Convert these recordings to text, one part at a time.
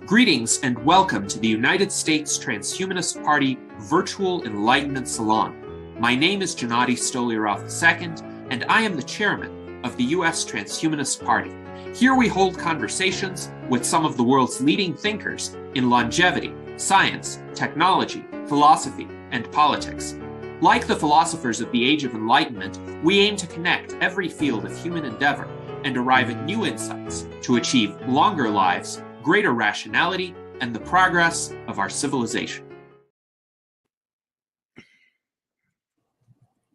Greetings and welcome to the United States Transhumanist Party Virtual Enlightenment Salon. My name is Gennady Stolyarov II, and I am the chairman of the U.S. Transhumanist Party. Here we hold conversations with some of the world's leading thinkers in longevity, science, technology, philosophy, and politics. Like the philosophers of the Age of Enlightenment, we aim to connect every field of human endeavor and arrive at new insights to achieve longer lives, greater rationality, and the progress of our civilization.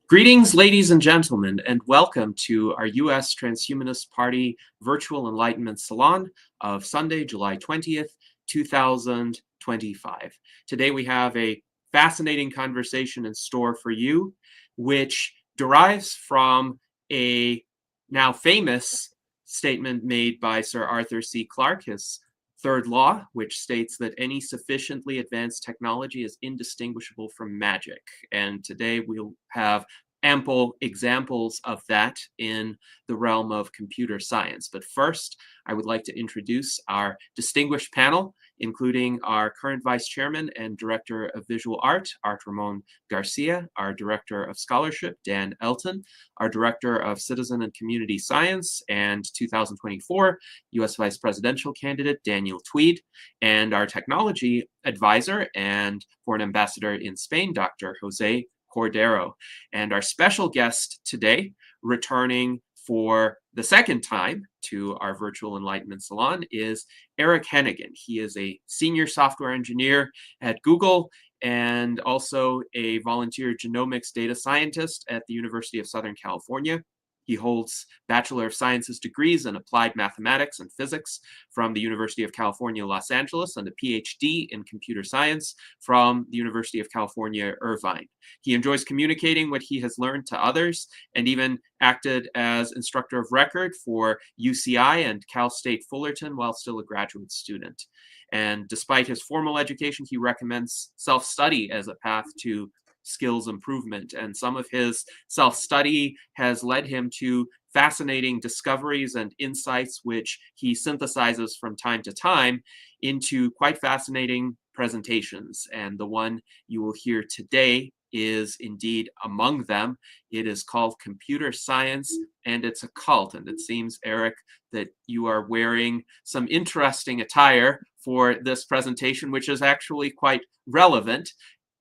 Greetings, ladies and gentlemen, and welcome to our U.S. Transhumanist Party Virtual Enlightenment Salon of Sunday, July 20th, 2025. Today we have a fascinating conversation in store for you, which derives from a now famous statement made by Sir Arthur C. Clarke, his third law, which states that any sufficiently advanced technology is indistinguishable from magic. And today we'll have ample examples of that in the realm of computer science. But first, I would like to introduce our distinguished panel, including our current Vice Chairman and Director of Visual Art, Art Ramon Garcia, our Director of Scholarship, Dan Elton, our Director of Citizen and Community Science and 2024 U.S. Vice Presidential candidate, Daniel Tweed, and our Technology Advisor and Foreign Ambassador in Spain, Dr. Jose Cordero. And our special guest today, returning for the second time to our Virtual Enlightenment Salon, is Eric Hennigan. He is a senior software engineer at Google and also a volunteer genomics data scientist at the University of Southern California. He holds Bachelor of Sciences degrees in Applied Mathematics and Physics from the University of California, Los Angeles, and a PhD in Computer Science from the University of California, Irvine. He enjoys communicating what he has learned to others and even acted as instructor of record for UCI and Cal State Fullerton while still a graduate student. And despite his formal education, he recommends self-study as a path to skills improvement, and some of his self-study has led him to fascinating discoveries and insights which he synthesizes from time to time into quite fascinating presentations, and the one you will hear today is indeed among them. It is called Computer Science and Its Occult, and it seems, Eric, that you are wearing some interesting attire for this presentation, which is actually quite relevant,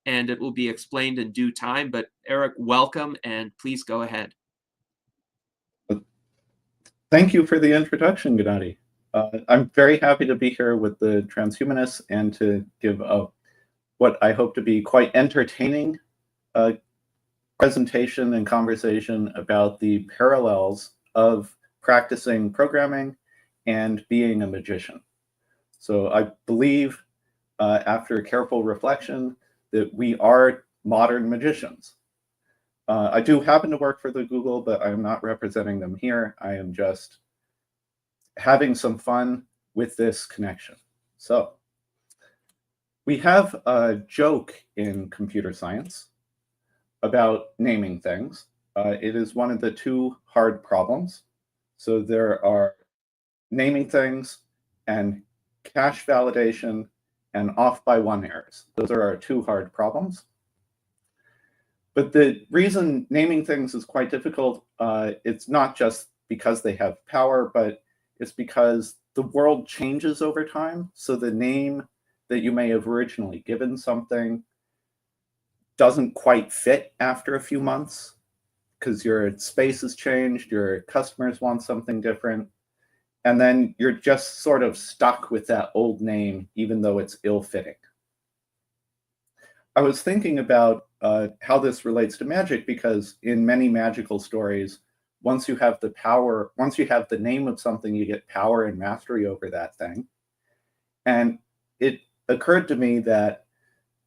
and it will be explained in due time. But Eric, welcome, and please go ahead. Thank you for the introduction, Gennady. I'm very happy to be here with the transhumanists and to give what I hope to be quite entertaining presentation and conversation about the parallels of practicing programming and being a magician. So I believe, after careful reflection, that we are modern magicians. I do happen to work for the Google, but I'm not representing them here. I am just having some fun with this connection. So we have a joke in computer science about naming things. It is one of the two hard problems. So there are naming things and cache validation and off by one errors. Those are our two hard problems. But the reason naming things is quite difficult, it's not just because they have power, but it's because the world changes over time. So the name that you may have originally given something doesn't quite fit after a few months because your space has changed, your customers want something different. And then you're just sort of stuck with that old name, even though it's ill-fitting. I was thinking about how this relates to magic, because in many magical stories, once you have the power, once you have the name of something, you get power and mastery over that thing. And it occurred to me that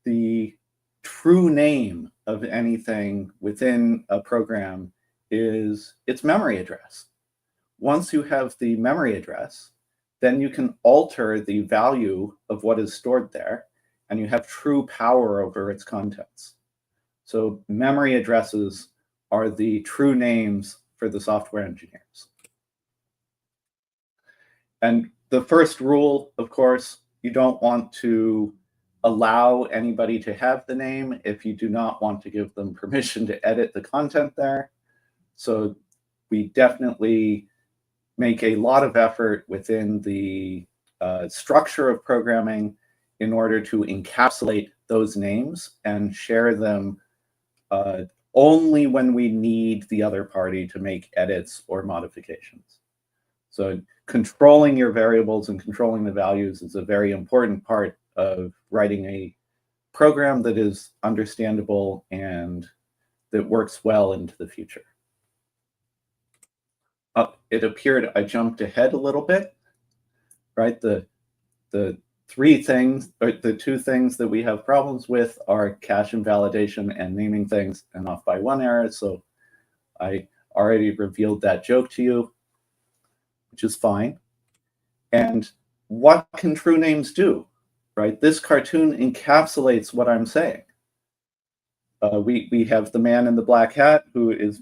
the true name of anything within a program is its memory address. Once you have the memory address, then you can alter the value of what is stored there, and you have true power over its contents. So memory addresses are the true names for the software engineers. And the first rule, of course, you don't want to allow anybody to have the name if you do not want to give them permission to edit the content there. So we definitely make a lot of effort within the structure of programming in order to encapsulate those names and share them only when we need the other party to make edits or modifications. So controlling your variables and controlling the values is a very important part of writing a program that is understandable and that works well into the future. It appeared I jumped ahead a little bit, right? The three things, or the two things that we have problems with are cache invalidation and naming things and off by one error. So I already revealed that joke to you, which is fine. And what can true names do, right? This cartoon encapsulates what I'm saying. We have the man in the black hat who is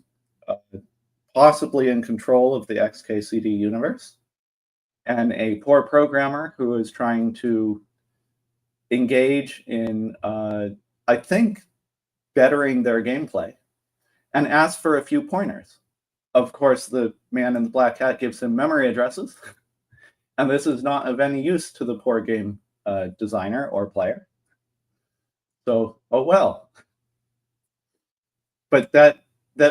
possibly in control of the XKCD universe, and a poor programmer who is trying to engage in, I think, bettering their gameplay, and asks for a few pointers. Of course, the man in the black hat gives him memory addresses, and this is not of any use to the poor game designer or player. So, oh well. But that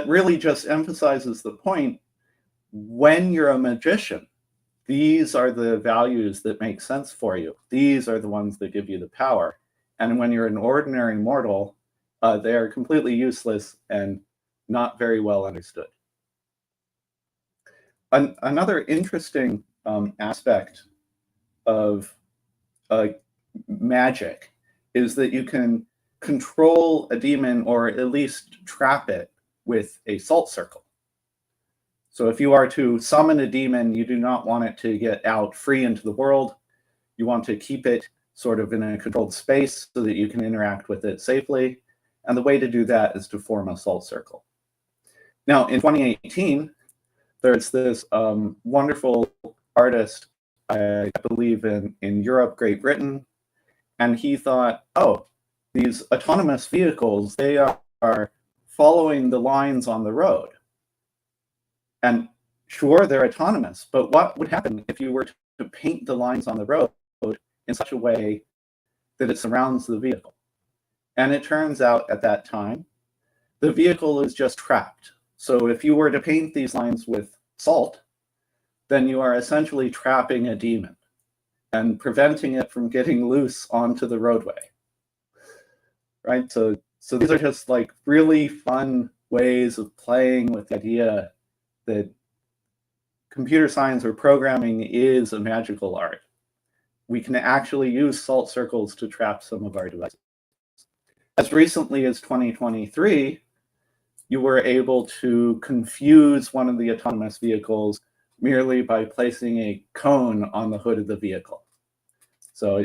really just emphasizes the point. When you're a magician, these are the values that make sense for you. These are the ones that give you the power. And when you're an ordinary mortal, they are completely useless and not very well understood. Another interesting aspect of magic is that you can control a demon, or at least trap it, with a salt circle. So if you are to summon a demon, you do not want it to get out free into the world. You want to keep it sort of in a controlled space so that you can interact with it safely. And the way to do that is to form a salt circle. Now, in 2018, there's this wonderful artist, I believe in Europe, Great Britain, and he thought, oh, these autonomous vehicles, they are following the lines on the road. And sure, they're autonomous, but what would happen if you were to paint the lines on the road in such a way that it surrounds the vehicle? And it turns out at that time, the vehicle is just trapped. So if you were to paint these lines with salt, then you are essentially trapping a demon and preventing it from getting loose onto the roadway. Right? So these are just like really fun ways of playing with the idea that computer science or programming is a magical art. We can actually use salt circles to trap some of our devices. As recently as 2023, you were able to confuse one of the autonomous vehicles merely by placing a cone on the hood of the vehicle. So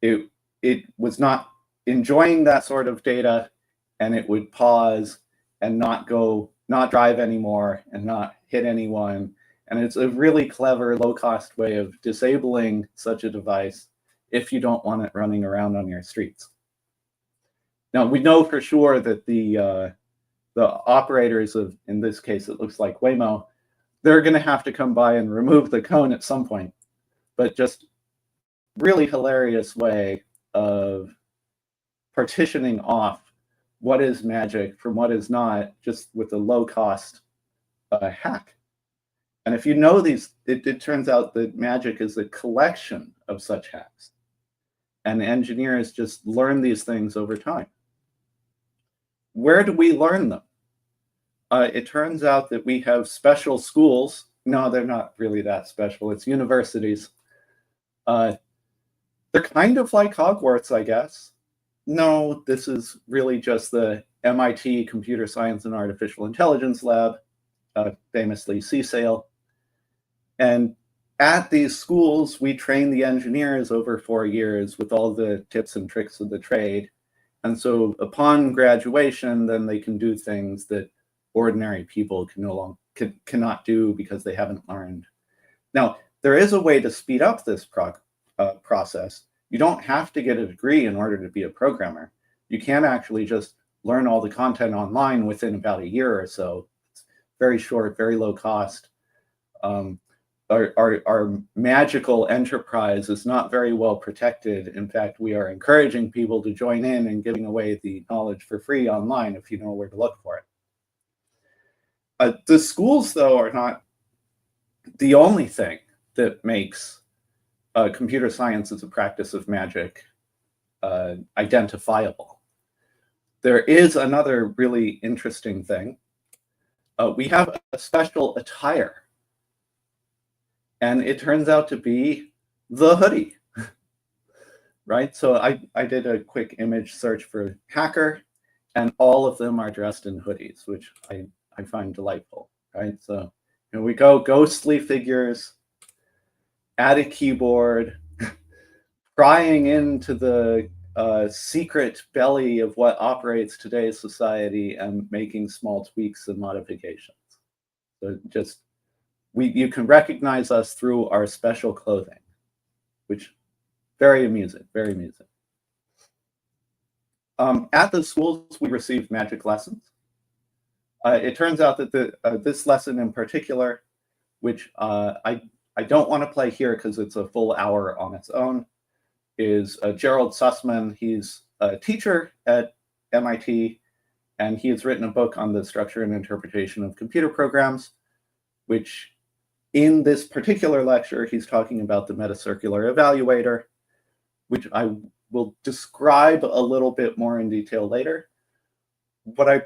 it was not enjoying that sort of data, and it would pause and not drive anymore and not hit anyone. And it's a really clever, low-cost way of disabling such a device if you don't want it running around on your streets. Now, we know for sure that the operators of, in this case, it looks like Waymo, they're going to have to come by and remove the cone at some point. But just really hilarious way of partitioning off what is magic from what is not, just with a low-cost hack. And if you know these, it turns out that magic is a collection of such hacks. And engineers just learn these things over time. Where do we learn them? It turns out that we have special schools. No, they're not really that special. It's universities. They're kind of like Hogwarts, I guess. No, this is really just the MIT Computer Science and Artificial Intelligence Lab, famously CSAIL. And at these schools, we train the engineers over 4 years with all the tips and tricks of the trade. And so upon graduation, then they can do things that ordinary people cannot do because they haven't learned. Now, there is a way to speed up this process, You don't have to get a degree in order to be a programmer. You can actually just learn all the content online within about a year or so. It's very short, very low cost. Our magical enterprise is not very well protected. In fact, we are encouraging people to join in and giving away the knowledge for free online if you know where to look for it. The schools, though, are not the only thing that makes computer science as a practice of magic identifiable. There is another really interesting thing. We have a special attire. And it turns out to be the hoodie, right? So I did a quick image search for hacker, and all of them are dressed in hoodies, which I find delightful, right? So here we go, ghostly figures at a keyboard, prying into the secret belly of what operates today's society and making small tweaks and modifications. So just you can recognize us through our special clothing, which very amusing, very amusing. At the schools, we received magic lessons. It turns out that this lesson in particular, which I don't want to play here because it's a full hour on its own, is Gerald Sussman. He's a teacher at MIT, and he has written a book on the structure and interpretation of computer programs, which in this particular lecture, he's talking about the metacircular evaluator, which I will describe a little bit more in detail later. What I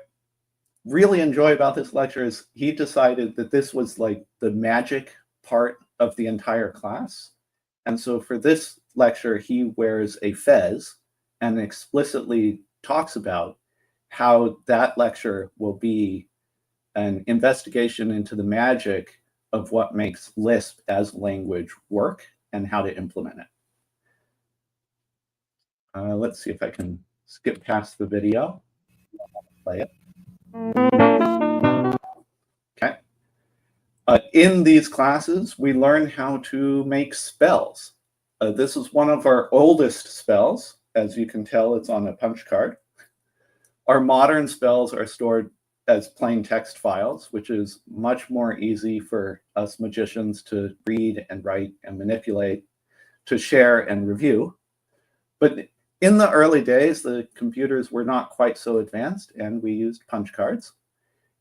really enjoy about this lecture is he decided that this was like the magic part of the entire class. And so for this lecture, he wears a fez and explicitly talks about how that lecture will be an investigation into the magic of what makes Lisp as language work and how to implement it. Let's see if I can skip past the video. Play it. Okay. In these classes, we learn how to make spells. This is one of our oldest spells. As you can tell, it's on a punch card. Our modern spells are stored as plain text files, which is much more easy for us magicians to read and write and manipulate, to share and review. But in the early days, the computers were not quite so advanced, and we used punch cards.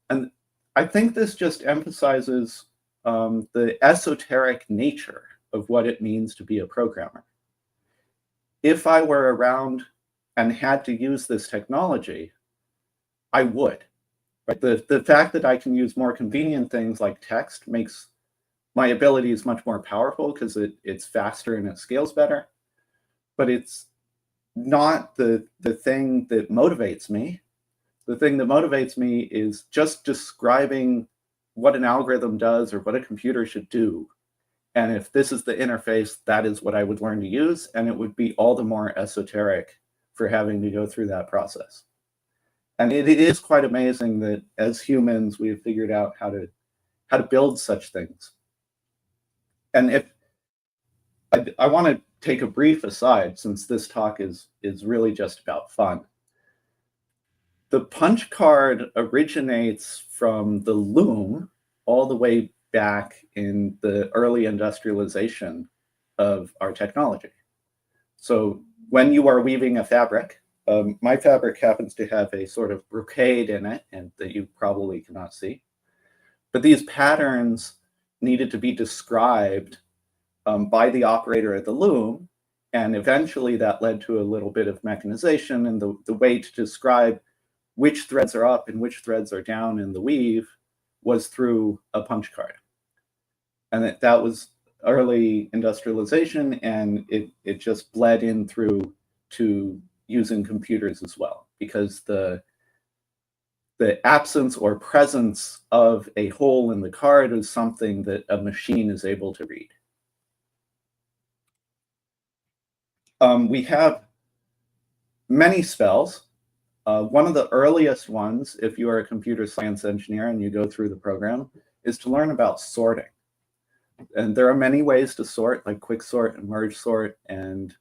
And I think this just emphasizes the esoteric nature of what it means to be a programmer. If I were around and had to use this technology, I would. Right? The fact that I can use more convenient things like text makes my abilities much more powerful because it's faster and it scales better. But it's not the thing that motivates me. The thing that motivates me is just describing what an algorithm does or what a computer should do. And if this is the interface, that is what I would learn to use. And it would be all the more esoteric for having to go through that process. And it is quite amazing that as humans, we have figured out how to build such things. And if I want to take a brief aside, since this talk is really just about fun. The punch card originates from the loom all the way back in the early industrialization of our technology. So when you are weaving a fabric, my fabric happens to have a sort of brocade in it, and that you probably cannot see. But these patterns needed to be described by the operator at the loom, and eventually that led to a little bit of mechanization, and the way to describe which threads are up and which threads are down in the weave was through a punch card. And that was early industrialization, and it just bled in through to using computers as well, because the absence or presence of a hole in the card is something that a machine is able to read. We have many spells. One of the earliest ones, if you are a computer science engineer and you go through the program, is to learn about sorting. And there are many ways to sort, like quick sort and merge sort, and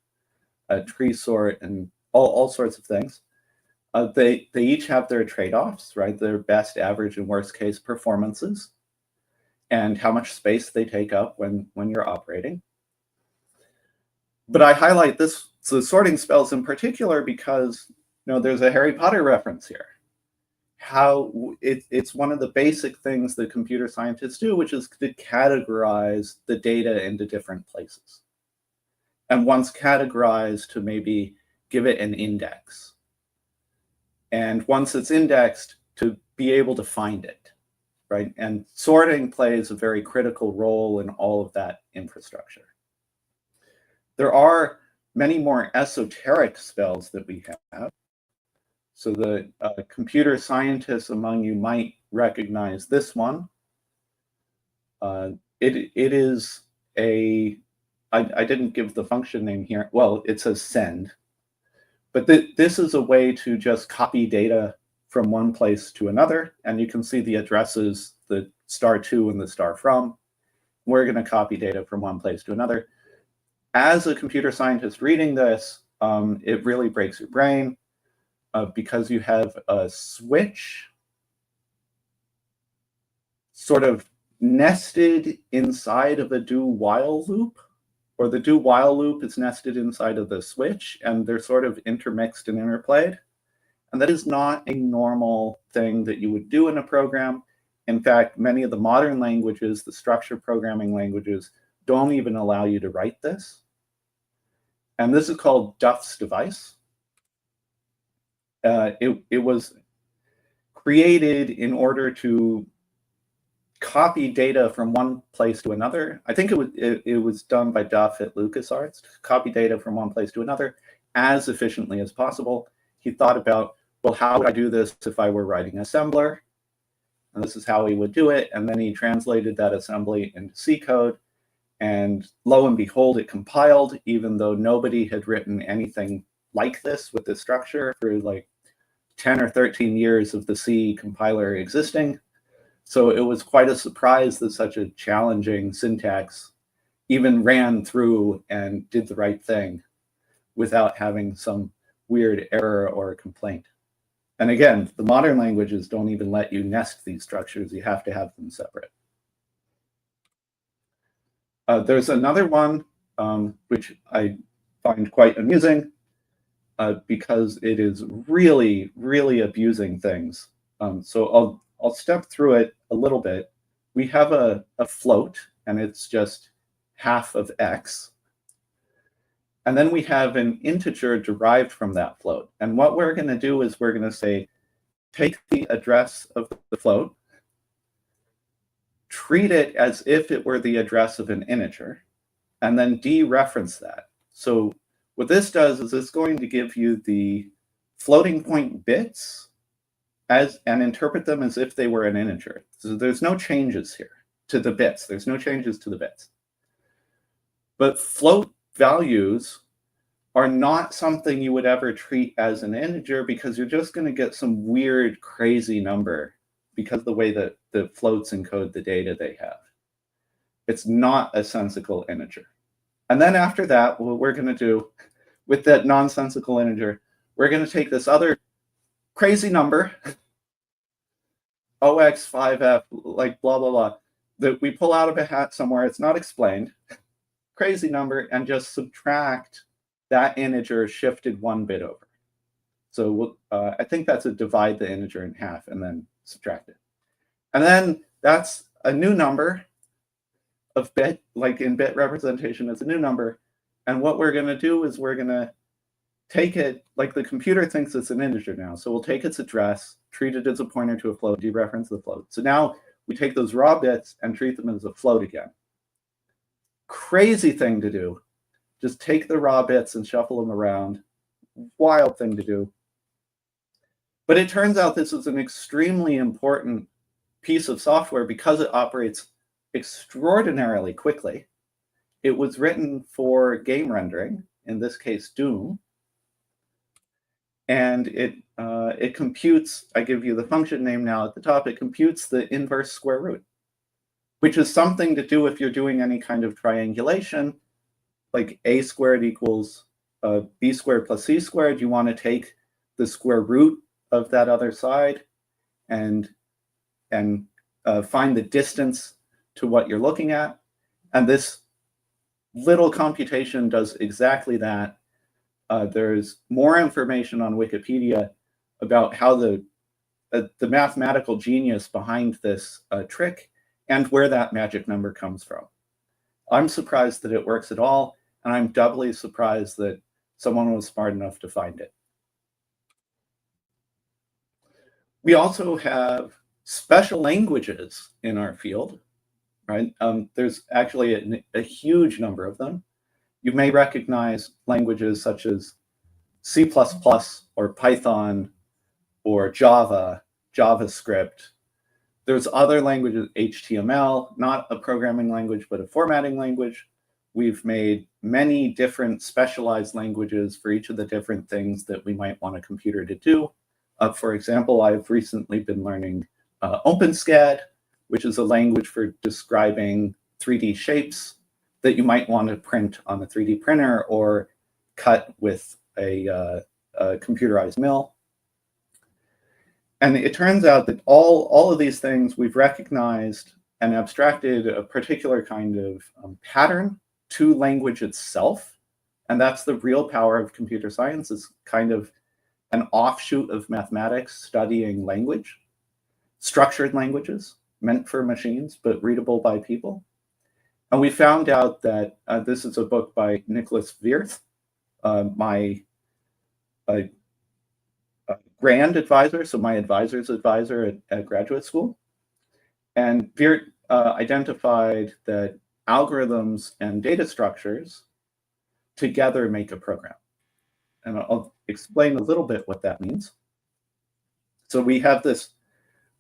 tree sort, and all sorts of things. They each have their trade-offs, right? Their best, average, and worst case performances, and how much space they take up when you're operating. But I highlight the sorting spells in particular because there's a Harry Potter reference here. How it's one of the basic things that computer scientists do, which is to categorize the data into different places. And once categorized, to maybe give it an index. And once it's indexed, to be able to find it, right? And sorting plays a very critical role in all of that infrastructure. There are many more esoteric spells that we have. So the computer scientists among you might recognize this one. It is a, I didn't give the function name here. Well, it says send. But this is a way to just copy data from one place to another. And you can see the addresses, the *2 and the *from. We're going to copy data from one place to another. As a computer scientist reading this, it really breaks your brain because you have a switch sort of nested inside of a do-while loop, or the do-while loop is nested inside of the switch, and they're sort of intermixed and interplayed. And that is not a normal thing that you would do in a program. In fact, many of the modern languages, the structured programming languages, don't even allow you to write this. And this is called Duff's device. It was created in order to copy data from one place to another. I think it was done by Duff at LucasArts, to copy data from one place to another as efficiently as possible. He thought about, well, how would I do this if I were writing assembler? And this is how he would do it. And then he translated that assembly into C code. And lo and behold, it compiled, even though nobody had written anything like this with this structure for like 10 or 13 years of the C compiler existing. So it was quite a surprise that such a challenging syntax even ran through and did the right thing without having some weird error or complaint. And again, the modern languages don't even let you nest these structures. You have to have them separate. There's another one which I find quite amusing because it is really, really abusing things. So I'll step through it a little bit. We have a float, and it's just half of x. And then we have an integer derived from that float. And what we're going to do is we're going to say, take the address of the float, treat it as if it were the address of an integer, and then dereference that. So what this does is it's going to give you the floating point bits and interpret them as if they were an integer. So there's no changes here to the bits. There's no changes to the bits. But float values are not something you would ever treat as an integer because you're just going to get some weird, crazy number because of the way that the floats encode the data they have. It's not a sensical integer. And then after that, what we're going to do with that nonsensical integer, we're going to take this other crazy number, OX5F, like blah, blah, blah, that we pull out of a hat somewhere, it's not explained, crazy number, and just subtract that integer shifted one bit over. So I think that's a divide the integer in half and then subtract it. And then that's a new number of bit, like in bit representation, it's a new number. And what we're going to do is we're going to take it, like the computer thinks it's an integer now. So we'll take its address, treat it as a pointer to a float, dereference the float. So now we take those raw bits and treat them as a float again. Crazy thing to do. Just take the raw bits and shuffle them around. Wild thing to do. But it turns out this is an extremely important piece of software because it operates extraordinarily quickly. It was written for game rendering, in this case Doom, and it computes, I give you the function name now at the top, it computes the inverse square root, which is something to do if you're doing any kind of triangulation, like a squared equals b squared plus c squared, you want to take the square root of that other side and find the distance to what you're looking at. And this little computation does exactly that. There's more information on Wikipedia about how the mathematical genius behind this trick and where that magic number comes from. I'm surprised that it works at all, and I'm doubly surprised that someone was smart enough to find it. We also have special languages in our field, right? There's actually a huge number of them. You may recognize languages such as C++ or Python or Java, JavaScript. There's other languages, HTML, not a programming language, but a formatting language. We've made many different specialized languages for each of the different things that we might want a computer to do. For example, I've recently been learning OpenSCAD, which is a language for describing 3D shapes that you might want to print on a 3D printer or cut with a computerized mill. And it turns out that all of these things we've recognized and abstracted a particular kind of pattern to language itself. And that's the real power of computer science, is kind of an offshoot of mathematics studying language, structured languages meant for machines, but readable by people. And we found out that this is a book by Nicholas Wirth, my grand advisor, so my advisor's advisor at graduate school. And Wirth identified that algorithms and data structures together make a program. And I'll explain a little bit what that means. So we have this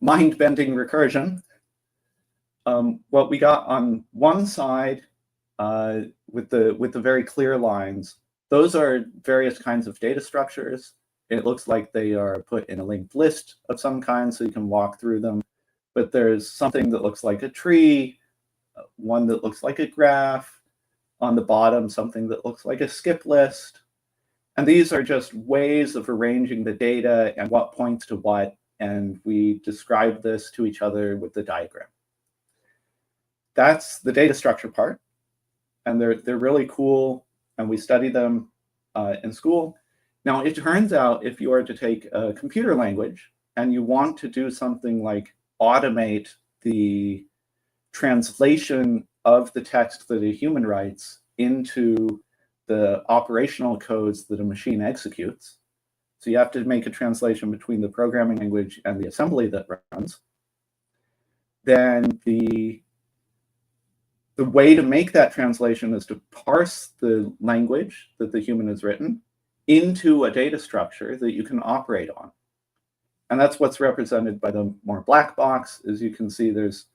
mind-bending recursion. What we got on one side with the very clear lines, those are various kinds of data structures. It looks like they are put in a linked list of some kind, so you can walk through them. But there's something that looks like a tree, one that looks like a graph, on the bottom, something that looks like a skip list. And these are just ways of arranging the data and what points to what. And we describe this to each other with the diagram. That's the data structure part. And they're really cool. And we study them in school. Now, it turns out if you are to take a computer language and you want to do something like automate the translation of the text that a human writes into the operational codes that a machine executes, so you have to make a translation between the programming language and the assembly that runs, then the way to make that translation is to parse the language that the human has written into a data structure that you can operate on. And that's what's represented by the more black box. As you can see, there's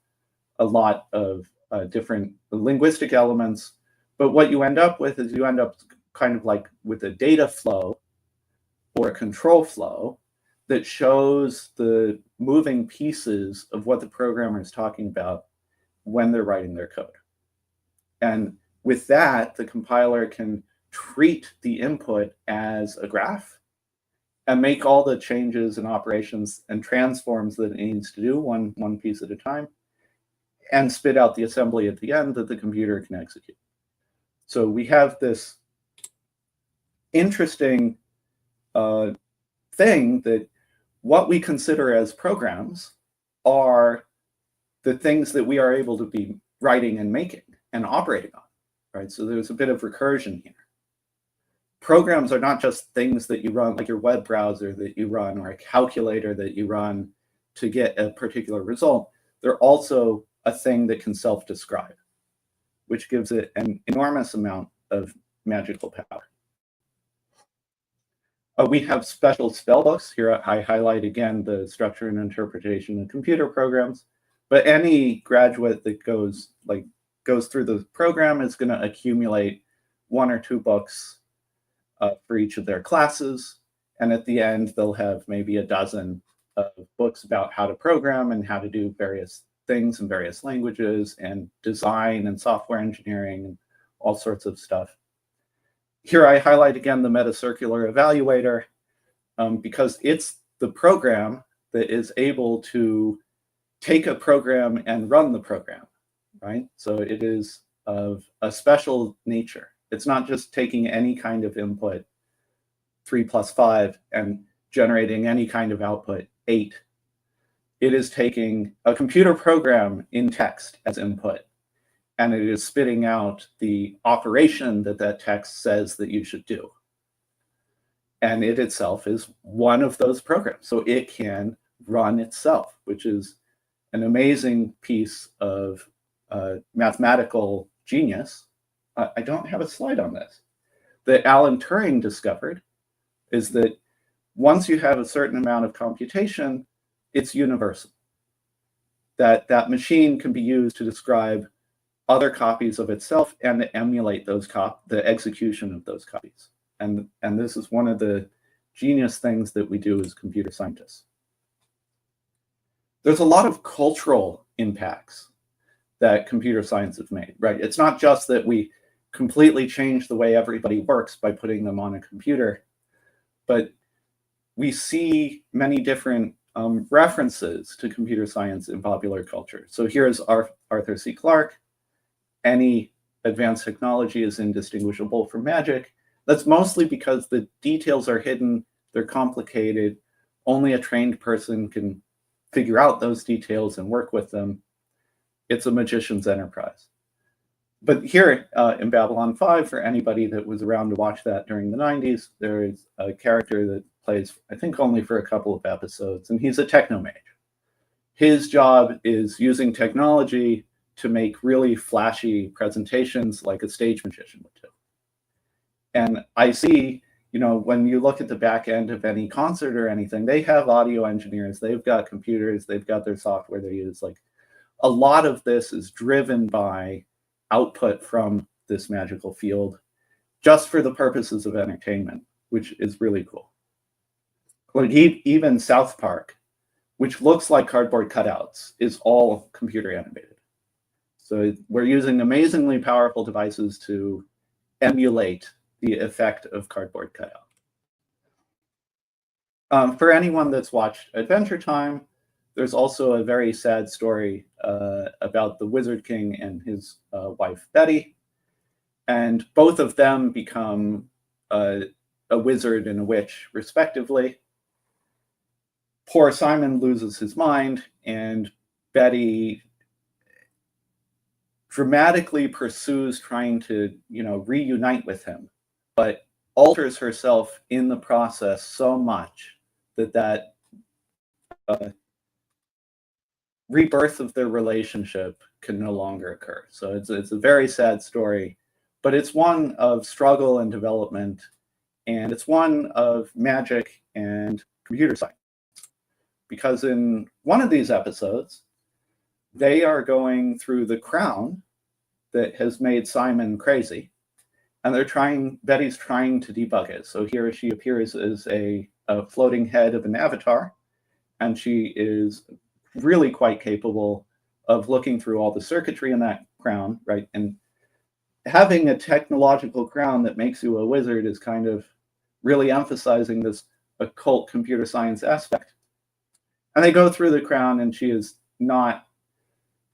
a lot of different linguistic elements. But what you end up with is you end up kind of like with a data flow or a control flow that shows the moving pieces of what the programmer is talking about when they're writing their code. And with that, the compiler can treat the input as a graph and make all the changes and operations and transforms that it needs to do one piece at a time, and spit out the assembly at the end that the computer can execute. So we have this interesting thing that what we consider as programs are the things that we are able to be writing and making and operating on, right? So there's a bit of recursion here. Programs are not just things that you run, like your web browser that you run or a calculator that you run to get a particular result. They're also a thing that can self-describe, which gives it an enormous amount of magical power. We have special spell books. Here I highlight again the structure and interpretation of computer programs. But any graduate that goes through the program is going to accumulate 1 or 2 books for each of their classes. And at the end, they'll have maybe a dozen books about how to program and how to do various things in various languages and design and software engineering and all sorts of stuff. Here I highlight again the metacircular evaluator because it's the program that is able to take a program and run the program, right? So it is of a special nature. It's not just taking any kind of input, 3 plus 5, and generating any kind of output, 8. It is taking a computer program in text as input, and it is spitting out the operation that that text says that you should do. And it itself is one of those programs. So it can run itself, which is an amazing piece of mathematical genius. I don't have a slide on this. That Alan Turing discovered is that once you have a certain amount of computation, it's universal. That machine can be used to describe other copies of itself and to emulate those the execution of those copies. And this is one of the genius things that we do as computer scientists. There's a lot of cultural impacts that computer science has made, right? It's not just that we completely change the way everybody works by putting them on a computer, but we see many different references to computer science in popular culture. So here's Arthur C. Clarke. Any advanced technology is indistinguishable from magic. That's mostly because the details are hidden, they're complicated. Only a trained person can figure out those details and work with them. It's a magician's enterprise. But here in Babylon 5, for anybody that was around to watch that during the 90s, there is a character that plays, I think, only for a couple of episodes, and he's a technomage. His job is using technology to make really flashy presentations like a stage magician would do. And I see, when you look at the back end of any concert or anything, they have audio engineers, they've got computers, they've got their software they use. Like, a lot of this is driven by output from this magical field just for the purposes of entertainment, which is really cool. Like even South Park, which looks like cardboard cutouts, is all computer animated. So we're using amazingly powerful devices to emulate the effect of cardboard cutout. For anyone that's watched Adventure Time, there's also a very sad story about the Wizard King and his wife, Betty. And both of them become a wizard and a witch, respectively. Poor Simon loses his mind, and Betty dramatically pursues trying to, reunite with him, but alters herself in the process so much that rebirth of their relationship can no longer occur. So it's a very sad story, but it's one of struggle and development, and it's one of magic and computer science. Because in one of these episodes, they are going through the crown that has made Simon crazy, and Betty's trying to debug it. So here she appears as a floating head of an avatar, and she is really quite capable of looking through all the circuitry in that crown, right? And having a technological crown that makes you a wizard is kind of really emphasizing this occult computer science aspect. And they go through the crown, and she is not,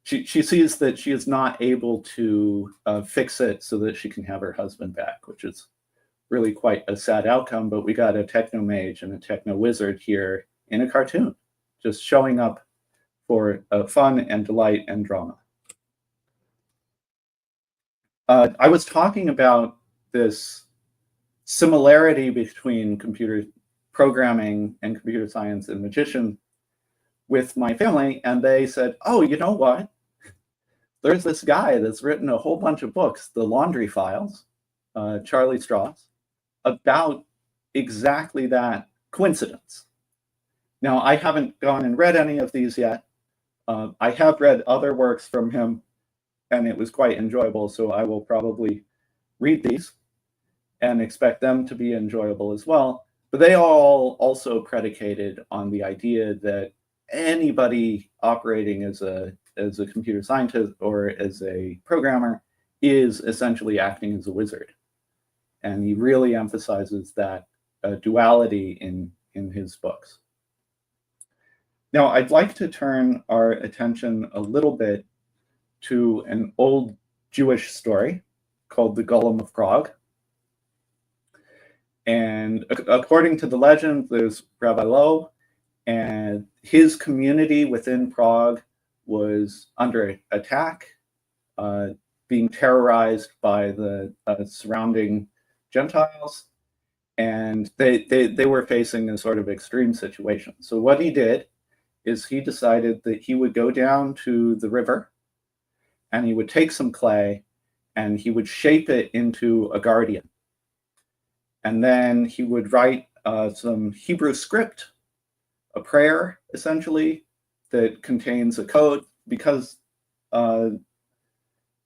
she sees that she is not able to fix it so that she can have her husband back, which is really quite a sad outcome. But we got a techno mage and a techno wizard here in a cartoon, just showing up for fun and delight and drama. I was talking about this similarity between computer programming and computer science and magician with my family, and they said, oh, you know what? There's this guy that's written a whole bunch of books, The Laundry Files, Charlie Strauss, about exactly that coincidence. Now, I haven't gone and read any of these yet. I have read other works from him, and it was quite enjoyable, so I will probably read these and expect them to be enjoyable as well. But they all also predicated on the idea that anybody operating as a computer scientist or as a programmer is essentially acting as a wizard. And he really emphasizes that duality in his books. Now, I'd like to turn our attention a little bit to an old Jewish story called the Golem of Prague. And according to the legend, there's Rabbi Loew, and his community within Prague was under attack, being terrorized by the surrounding Gentiles, and they were facing a sort of extreme situation. So what he did is he decided that he would go down to the river and he would take some clay and he would shape it into a guardian. And then he would write some Hebrew script, a prayer, essentially, that contains a code, because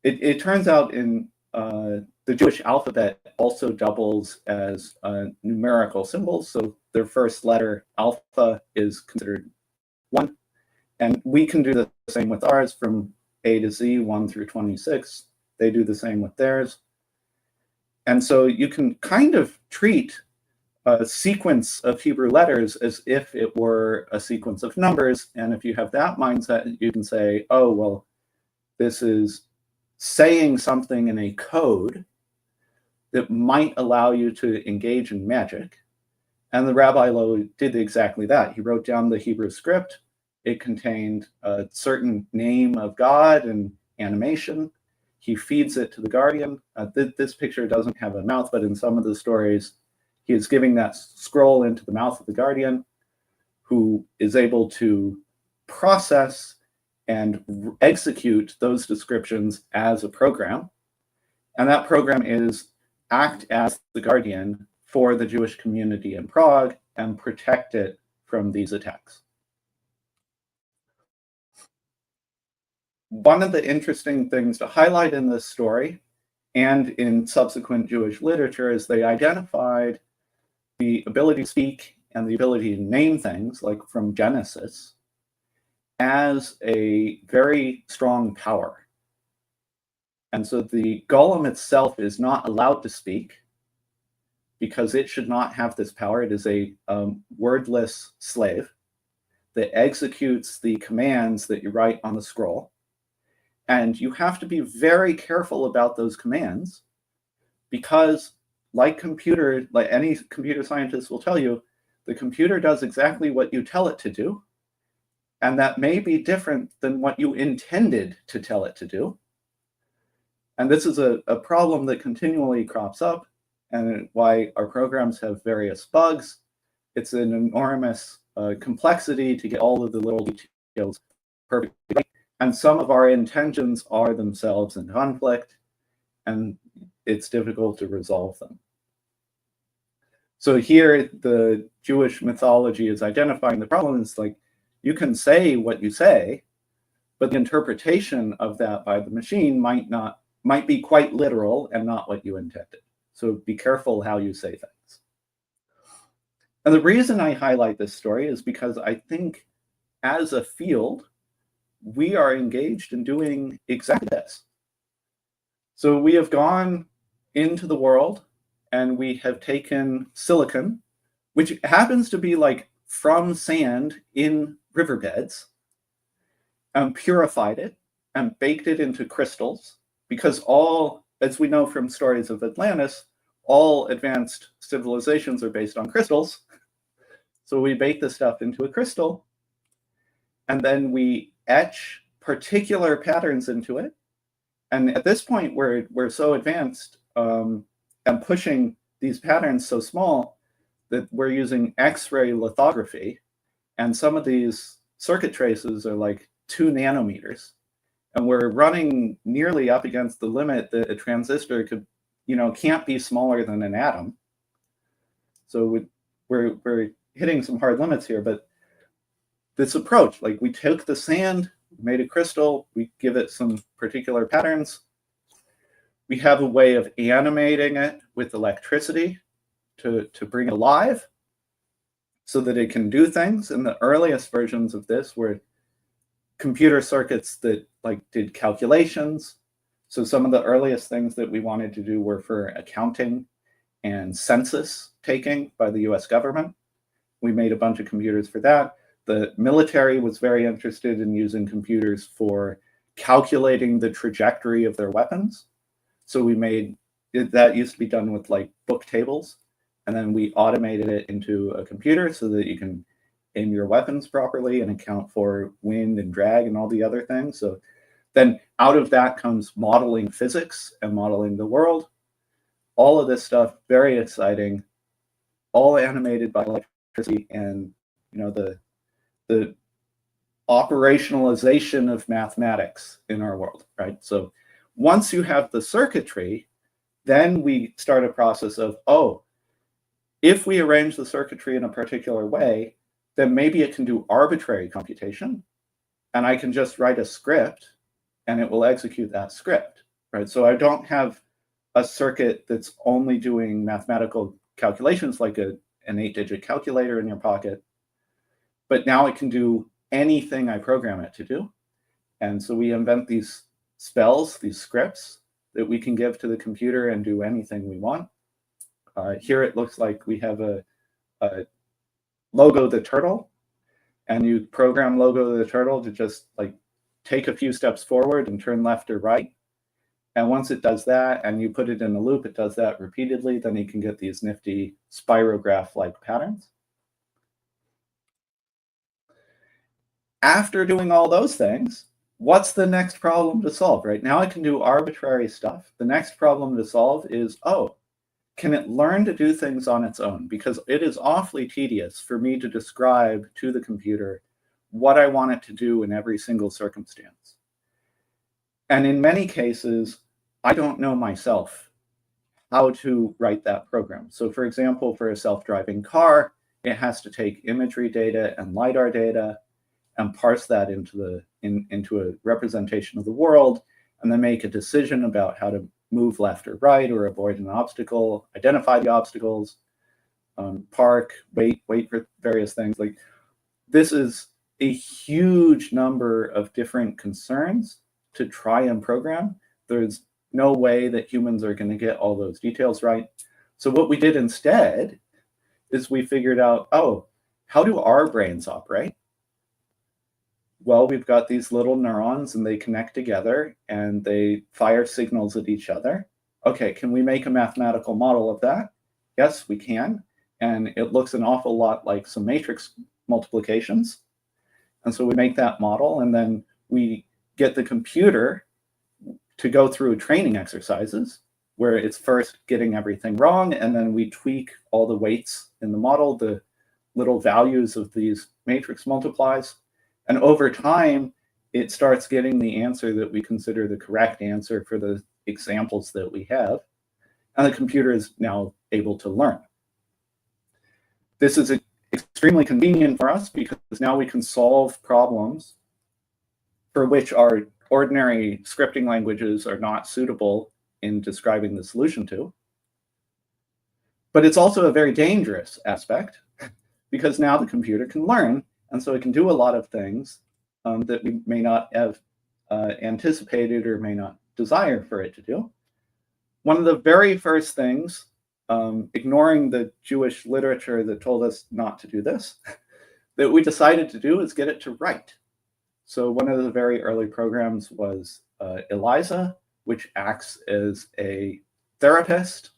it turns out in the Jewish alphabet also doubles as numerical symbols. So their first letter, alpha, is considered 1. And we can do the same with ours from A to Z, 1 through 26. They do the same with theirs. And so you can kind of treat a sequence of Hebrew letters as if it were a sequence of numbers. And if you have that mindset, you can say, oh, well, this is saying something in a code that might allow you to engage in magic. And the Rabbi Loew did exactly that. He wrote down the Hebrew script. It contained a certain name of God and animation. He feeds it to the guardian. This picture doesn't have a mouth, but in some of the stories, he is giving that scroll into the mouth of the guardian, who is able to process and execute those descriptions as a program. And that program is act as the guardian for the Jewish community in Prague and protect it from these attacks. One of the interesting things to highlight in this story and in subsequent Jewish literature is they identified the ability to speak and the ability to name things, like from Genesis, as a very strong power. And so the golem itself is not allowed to speak because it should not have this power. It is a wordless slave that executes the commands that you write on the scroll. And you have to be very careful about those commands because, like any computer scientist will tell you, the computer does exactly what you tell it to do. And that may be different than what you intended to tell it to do. And this is a problem that continually crops up, and why our programs have various bugs. It's an enormous complexity to get all of the little details perfectly right. And some of our intentions are themselves in conflict, and it's difficult to resolve them. So here, the Jewish mythology is identifying the problem. It's like, you can say what you say, but the interpretation of that by the machine might be quite literal and not what you intended. So be careful how you say things. And the reason I highlight this story is because I think as a field, we are engaged in doing exactly this. So we have gone into the world and we have taken silicon, which happens to be like from sand in riverbeds, and purified it and baked it into crystals, because all, as we know from stories of Atlantis, all advanced civilizations are based on crystals. So we bake the stuff into a crystal, and then we etch particular patterns into it. And at this point, we're so advanced and pushing these patterns so small that we're using X-ray lithography. And some of these circuit traces are like 2 nanometers. And we're running nearly up against the limit that a transistor can't be smaller than an atom. So we're hitting some hard limits here, but this approach, like we took the sand, made a crystal, we give it some particular patterns. We have a way of animating it with electricity to bring it alive so that it can do things. And the earliest versions of this were computer circuits that did calculations. So some of the earliest things that we wanted to do were for accounting and census taking by the US government. We made a bunch of computers for that. The military was very interested in using computers for calculating the trajectory of their weapons. So we made that used to be done with like book tables, and then we automated it into a computer so that you can aim your weapons properly and account for wind and drag and all the other things. So then out of that comes modeling physics and modeling the world. All of this stuff, very exciting, all animated by electricity and the operationalization of mathematics in our world, right? So once you have the circuitry, then we start a process of, oh, if we arrange the circuitry in a particular way, then maybe it can do arbitrary computation, and I can just write a script and it will execute that script, right? So I don't have a circuit that's only doing mathematical calculations like an 8-digit calculator in your pocket, but now it can do anything I program it to do. And so we invent these spells, these scripts that we can give to the computer and do anything we want. Here it looks like we have a Logo the turtle, and you program Logo the turtle to just like take a few steps forward and turn left or right. And once it does that and you put it in a loop, it does that repeatedly, then you can get these nifty spirograph-like patterns. After doing all those things, what's the next problem to solve? Right now I can do arbitrary stuff. The next problem to solve is, oh, can it learn to do things on its own? Because it is awfully tedious for me to describe to the computer what I want it to do in every single circumstance. And in many cases, I don't know myself how to write that program. So for example, for a self-driving car, it has to take imagery data and LiDAR data and parse that into a representation of the world, and then make a decision about how to move left or right or avoid an obstacle, identify the obstacles, park, wait for various things. Like, this is a huge number of different concerns to try and program. There's no way that humans are going to get all those details right. So what we did instead is we figured out, oh, how do our brains operate? Well, we've got these little neurons and they connect together and they fire signals at each other. Okay, can we make a mathematical model of that? Yes, we can. And it looks an awful lot like some matrix multiplications. And so we make that model, and then we get the computer to go through training exercises where it's first getting everything wrong, and then we tweak all the weights in the model, the little values of these matrix multiplies. And over time, it starts getting the answer that we consider the correct answer for the examples that we have. And the computer is now able to learn. This is extremely convenient for us because now we can solve problems for which our ordinary scripting languages are not suitable in describing the solution to. But it's also a very dangerous aspect because now the computer can learn, and so it can do a lot of things that we may not have anticipated or may not desire for it to do. One of the very first things, ignoring the Jewish literature that told us not to do this, that we decided to do is get it to write. So one of the very early programs was ELIZA, which acts as a therapist.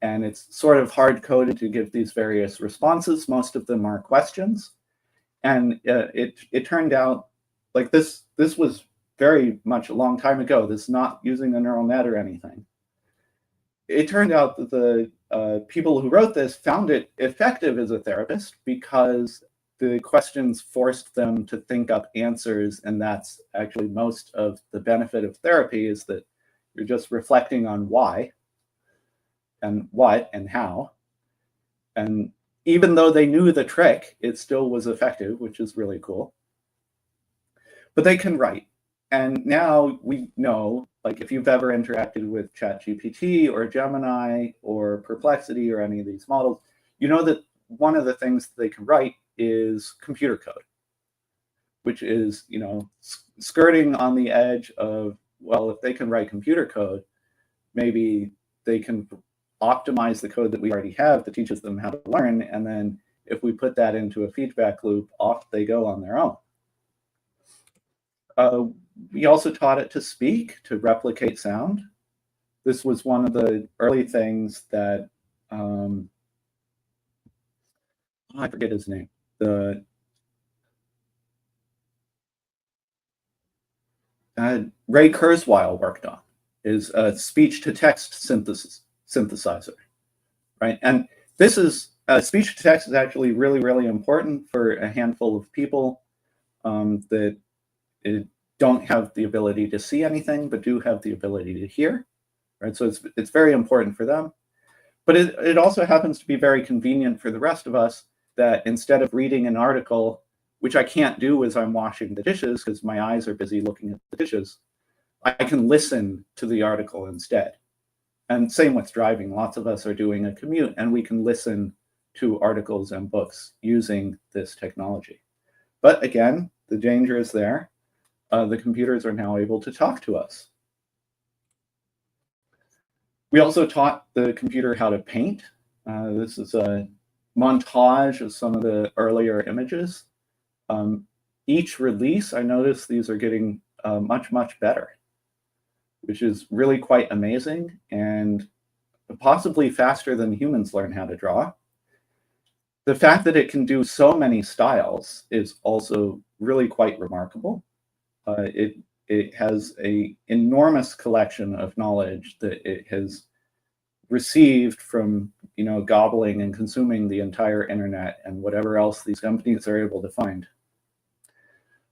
And it's sort of hard-coded to give these various responses. Most of them are questions. And it turned out, like, this was very much a long time ago. This is not using a neural net or anything. It turned out that the people who wrote this found it effective as a therapist because the questions forced them to think up answers, and that's actually most of the benefit of therapy, is that you're just reflecting on why and what and how. And even though they knew the trick, it still was effective, which is really cool. But they can write. And now we know, like, if you've ever interacted with ChatGPT or Gemini or Perplexity or any of these models, you know that one of the things that they can write is computer code, which is, you know, skirting on the edge of, well, if they can write computer code, maybe they can optimize the code that we already have that teaches them how to learn. And then if we put that into a feedback loop, off they go on their own. We also taught it to speak, to replicate sound. This was one of the early things that, I forget his name, Ray Kurzweil worked on, is a speech-to-text synthesizer, right? And this is, speech-to-text is actually really, really important for a handful of people that don't have the ability to see anything, but do have the ability to hear, right? So it's very important for them. But it also happens to be very convenient for the rest of us, that instead of reading an article, which I can't do as I'm washing the dishes because my eyes are busy looking at the dishes, I can listen to the article instead. And same with driving. Lots of us are doing a commute and we can listen to articles and books using this technology. But again, the danger is there. The computers are now able to talk to us. We also taught the computer how to paint. This is a montage of some of the earlier images. Each release, I noticed these are getting much, much better, which is really quite amazing and possibly faster than humans learn how to draw. The fact that it can do so many styles is also really quite remarkable. It has an enormous collection of knowledge that it has received from, gobbling and consuming the entire internet and whatever else these companies are able to find.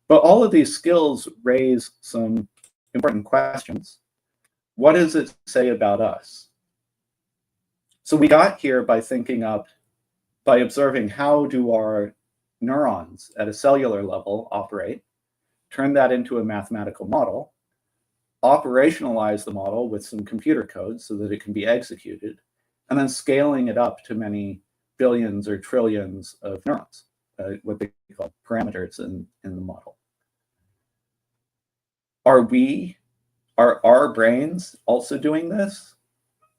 But all of these skills raise some important questions. What does it say about us? So we got here by by observing how do our neurons at a cellular level operate, turn that into a mathematical model, operationalize the model with some computer code so that it can be executed, and then scaling it up to many billions or trillions of neurons, what they call parameters in the model. Are our brains also doing this?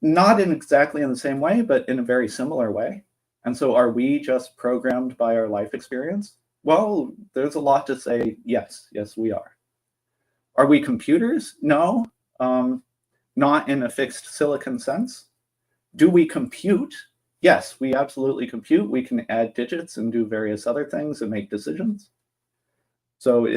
Not exactly in the same way, but in a very similar way. And so are we just programmed by our life experience? Well, there's a lot to say, yes, we are. Are we computers? No, not in a fixed silicon sense. Do we compute? Yes, we absolutely compute. We can add digits and do various other things and make decisions. So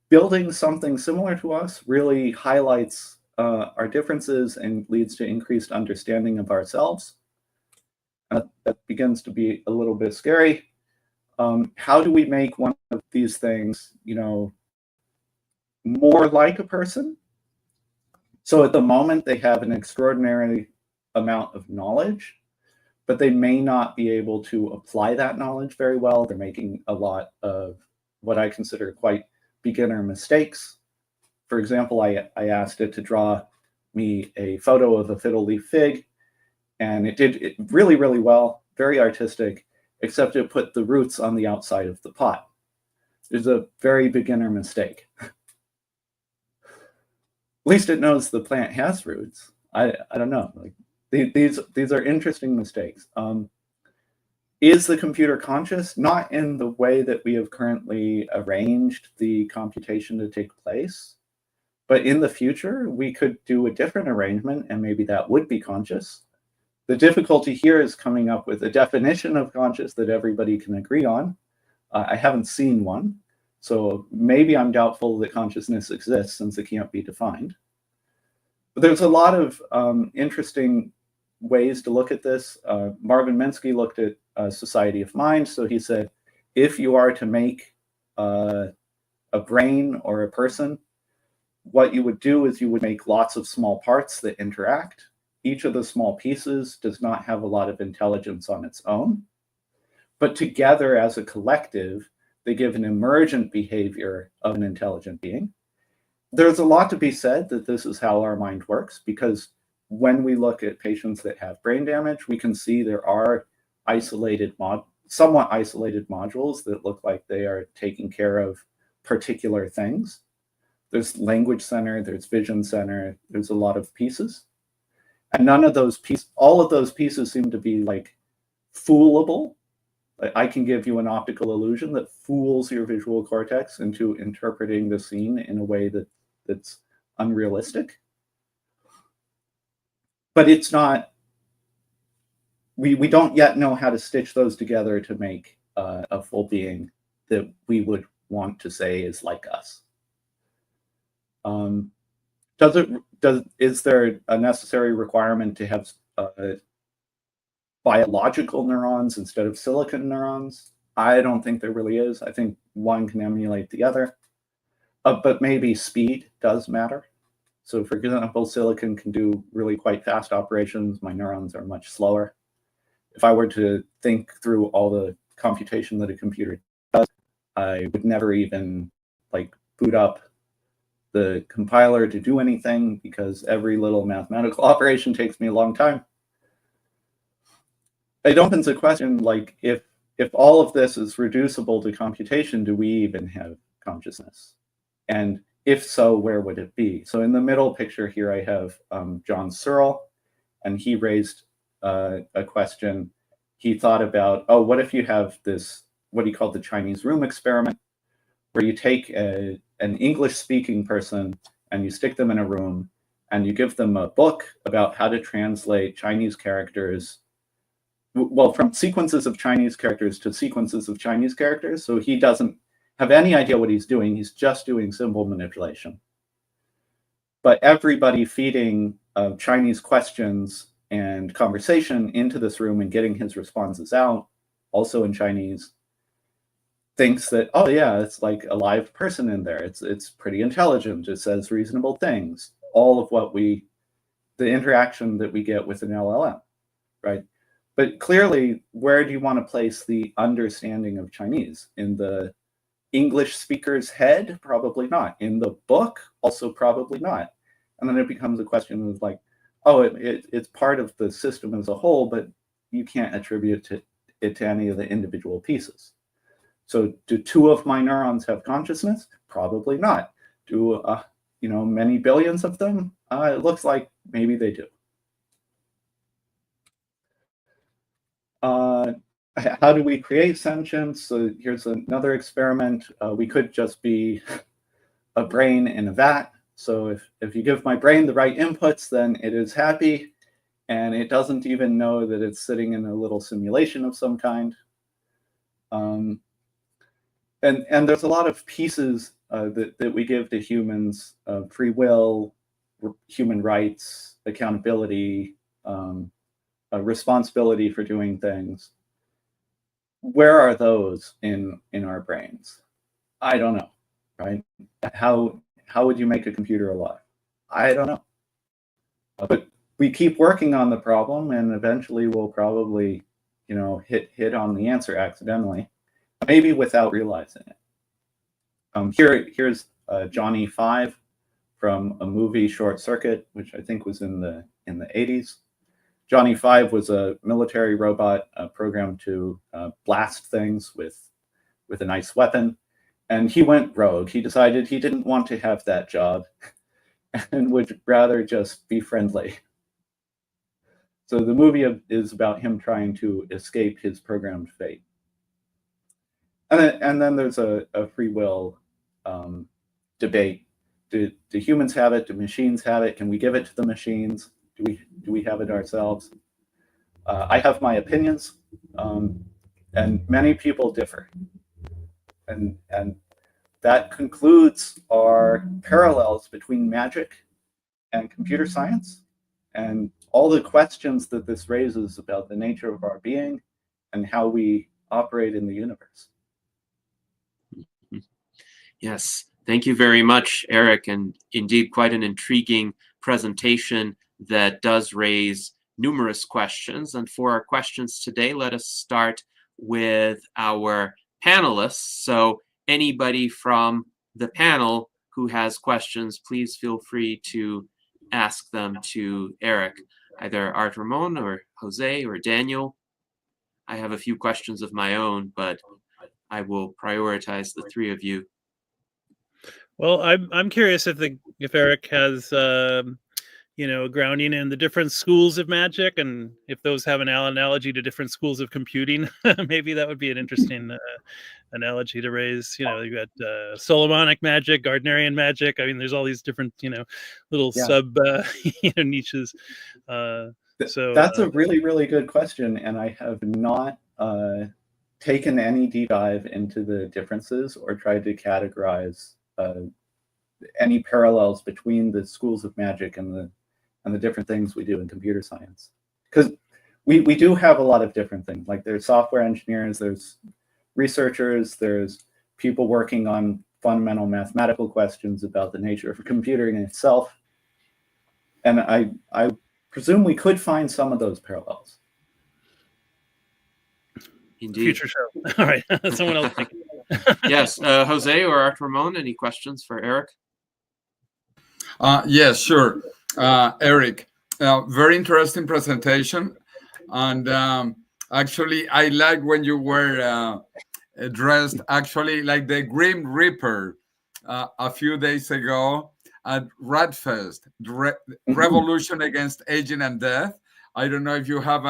building something similar to us really highlights our differences and leads to increased understanding of ourselves. That begins to be a little bit scary. How do we make one of these things, more like a person? So at the moment, they have an extraordinary amount of knowledge, but they may not be able to apply that knowledge very well. They're making a lot of what I consider quite beginner mistakes. For example, I asked it to draw me a photo of a fiddle leaf fig, and it did it really, really well, very artistic, except it put the roots on the outside of the pot. It's a very beginner mistake. At least it knows the plant has roots. I don't know. Like these are interesting mistakes. Is the computer conscious? Not in the way that we have currently arranged the computation to take place, but in the future, we could do a different arrangement and maybe that would be conscious. The difficulty here is coming up with a definition of conscious that everybody can agree on. I haven't seen one, so maybe I'm doubtful that consciousness exists since it can't be defined. But there's a lot of interesting ways to look at this. Marvin Minsky looked at Society of Mind. So he said, if you are to make a brain or a person, what you would do is you would make lots of small parts that interact. Each of the small pieces does not have a lot of intelligence on its own, but together as a collective, they give an emergent behavior of an intelligent being. There's a lot to be said that this is how our mind works, because when we look at patients that have brain damage, we can see there are somewhat isolated modules that look like they are taking care of particular things. There's language center, there's vision center, there's a lot of pieces. And none of those pieces, all of those pieces seem to be like foolable. Like, I can give you an optical illusion that fools your visual cortex into interpreting the scene in a way that's unrealistic. But it's not, we don't yet know how to stitch those together to make a full being that we would want to say is like us. Is there a necessary requirement to have biological neurons instead of silicon neurons? I don't think there really is. I think one can emulate the other, but maybe speed does matter. So for example, silicon can do really quite fast operations. My neurons are much slower. If I were to think through all the computation that a computer does, I would never even like boot up the compiler to do anything because every little mathematical operation takes me a long time. It opens a question like, if all of this is reducible to computation, do we even have consciousness? And if so, where would it be? So in the middle picture here, I have John Searle, and he raised a question. He thought about, oh, what if you have this, what he called the Chinese room experiment, where you take an English-speaking person and you stick them in a room and you give them a book about how to translate Chinese characters, well, from sequences of Chinese characters to sequences of Chinese characters. So he doesn't have any idea what he's doing. He's just doing symbol manipulation. But everybody feeding Chinese questions and conversation into this room and getting his responses out, also in Chinese, thinks that, oh yeah, it's like a live person in there. It's pretty intelligent. It says reasonable things. All of what the interaction that we get with an LLM, right? But clearly, where do you want to place the understanding of Chinese? In the English speaker's head? Probably not. In the book? Also probably not. And then it becomes a question of like, oh, it's part of the system as a whole, but you can't attribute it to any of the individual pieces. So do two of my neurons have consciousness? Probably not. Do many billions of them? It looks like maybe they do. How do we create sentience? So here's another experiment. We could just be a brain in a vat. So if you give my brain the right inputs, then it is happy, and it doesn't even know that it's sitting in a little simulation of some kind. And there's a lot of pieces that we give to humans: free will, human rights, accountability, a responsibility for doing things. Where are those in our brains? I don't know, right? How would you make a computer alive? I don't know. But we keep working on the problem, and eventually we'll probably, hit on the answer accidentally, maybe without realizing it. Here's Johnny 5 from a movie Short Circuit, which I think was in the 80s. Johnny 5 was a military robot programmed to blast things with a nice weapon. And he went rogue. He decided he didn't want to have that job and would rather just be friendly. So the movie is about him trying to escape his programmed fate. And then there's a free will debate. Do humans have it? Do machines have it? Can we give it to the machines? Do we have it ourselves? I have my opinions, and many people differ. And that concludes our parallels between magic and computer science, and all the questions that this raises about the nature of our being and how we operate in the universe. Yes, thank you very much, Eric, and indeed quite an intriguing presentation that does raise numerous questions. And for our questions today, let us start with our panelists. So anybody from the panel who has questions, please feel free to ask them to Eric, either Art Ramon or Jose or Daniel. I have a few questions of my own, but I will prioritize the three of you. Well, I'm curious if Eric has grounding in the different schools of magic, and if those have an analogy to different schools of computing, maybe that would be an interesting analogy to raise. You've got Solomonic magic, Gardnerian magic. I mean, there's all these different, little sub niches. That's a really, really good question, and I have not taken any deep dive into the differences or tried to categorize any parallels between the schools of magic and the different things we do in computer science. Because we do have a lot of different things. Like there's software engineers, there's researchers, there's people working on fundamental mathematical questions about the nature of computing itself. And I presume we could find some of those parallels. Indeed. Future show. All right. Someone else think. Yes. Jose or Art Ramon, any questions for Eric? Yes, sure. Eric, very interesting presentation. And actually, I like when you were dressed actually like the Grim Reaper a few days ago at Radfest, Revolution Against Aging and Death. I don't know if you have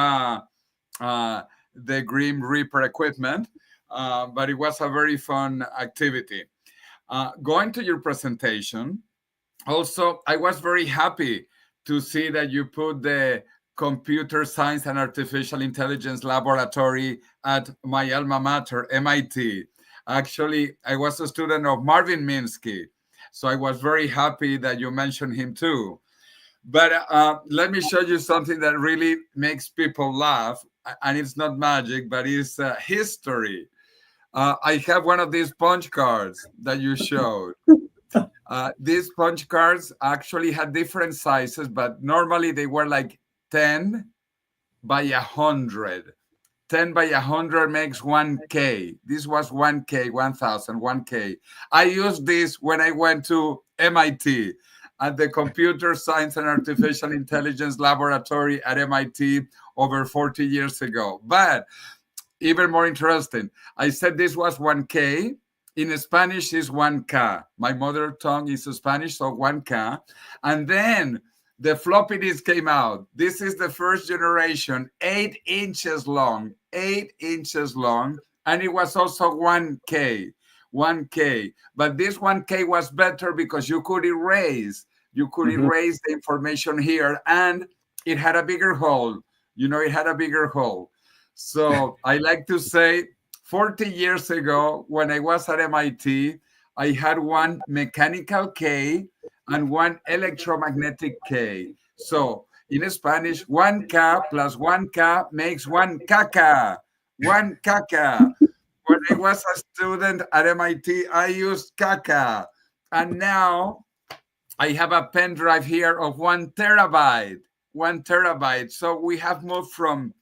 the Grim Reaper equipment, but it was a very fun activity. Going to your presentation, also, I was very happy to see that you put the Computer Science and Artificial Intelligence Laboratory at my alma mater, MIT. Actually, I was a student of Marvin Minsky, so I was very happy that you mentioned him too. But let me show you something that really makes people laugh, and it's not magic, but it's history. I have one of these punch cards that you showed. These punch cards actually had different sizes, but normally they were like 10 by 100. 10 by 100 makes 1K. This was 1K, 1000, 1K. I used this when I went to MIT at the Computer Science and Artificial Intelligence Laboratory at MIT over 40 years ago. But even more interesting, I said this was 1K. In Spanish is 1K. My mother tongue is Spanish, so 1K. And then the floppy disk came out. This is the first generation, 8 inches long, 8 inches long. And it was also 1K, 1K. But this 1K was better because you could erase. You could erase the information here, and it had a bigger hole. It had a bigger hole. So I like to say, 40 years ago, when I was at MIT, I had one mechanical K and one electromagnetic K. So in Spanish, 1K plus 1K makes 1 caca. 1 caca. When I was a student at MIT, I used caca. And now I have a pen drive here of 1 terabyte. 1 terabyte. So we have moved from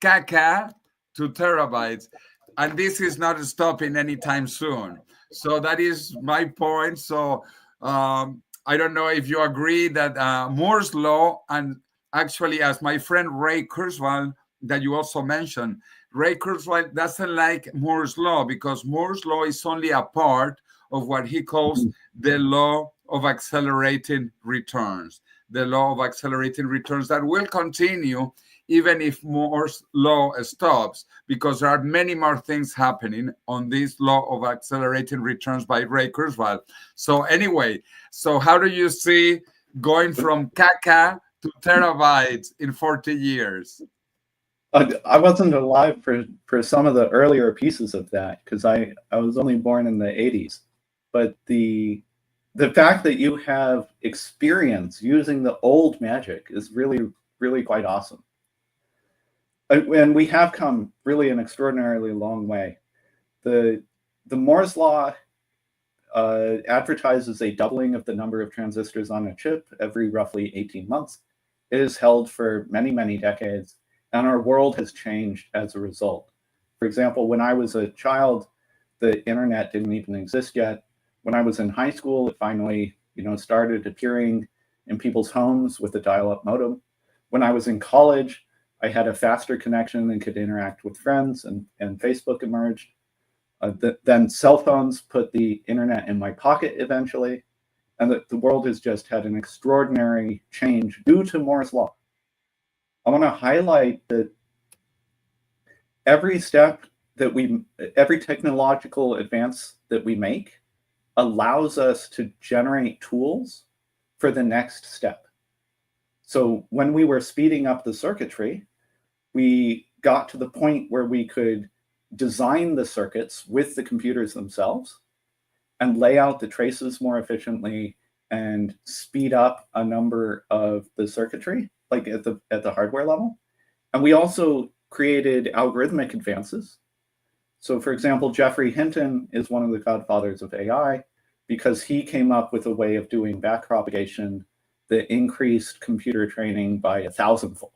caca to terabytes. And this is not stopping anytime soon. So that is my point. So I don't know if you agree that Moore's law, and actually as my friend Ray Kurzweil that you also mentioned, Ray Kurzweil doesn't like Moore's law because Moore's law is only a part of what he calls the law of accelerating returns. The law of accelerating returns that will continue even if Moore's law stops, because there are many more things happening on this law of accelerating returns by Ray Kurzweil. So anyway, so how do you see going from caca to terabytes in 40 years? I wasn't alive for some of the earlier pieces of that because I was only born in the 80s. But the fact that you have experience using the old magic is really, really quite awesome. And we have come really an extraordinarily long way. The Moore's law advertises a doubling of the number of transistors on a chip every roughly 18 months. It is held for many, many decades, and our world has changed as a result. For example, when I was a child, the internet didn't even exist yet. When I was in high school, it finally, started appearing in people's homes with a dial-up modem. When I was in college, I had a faster connection and could interact with friends, and Facebook emerged. Then cell phones put the internet in my pocket eventually. and that the world has just had an extraordinary change due to Moore's law. I want to highlight that every technological advance that we make allows us to generate tools for the next step. So when we were speeding up the circuitry, we got to the point where we could design the circuits with the computers themselves and lay out the traces more efficiently and speed up a number of the circuitry, like at the hardware level. And we also created algorithmic advances. So for example, Geoffrey Hinton is one of the godfathers of AI because he came up with a way of doing backpropagation that increased computer training by 1,000-fold,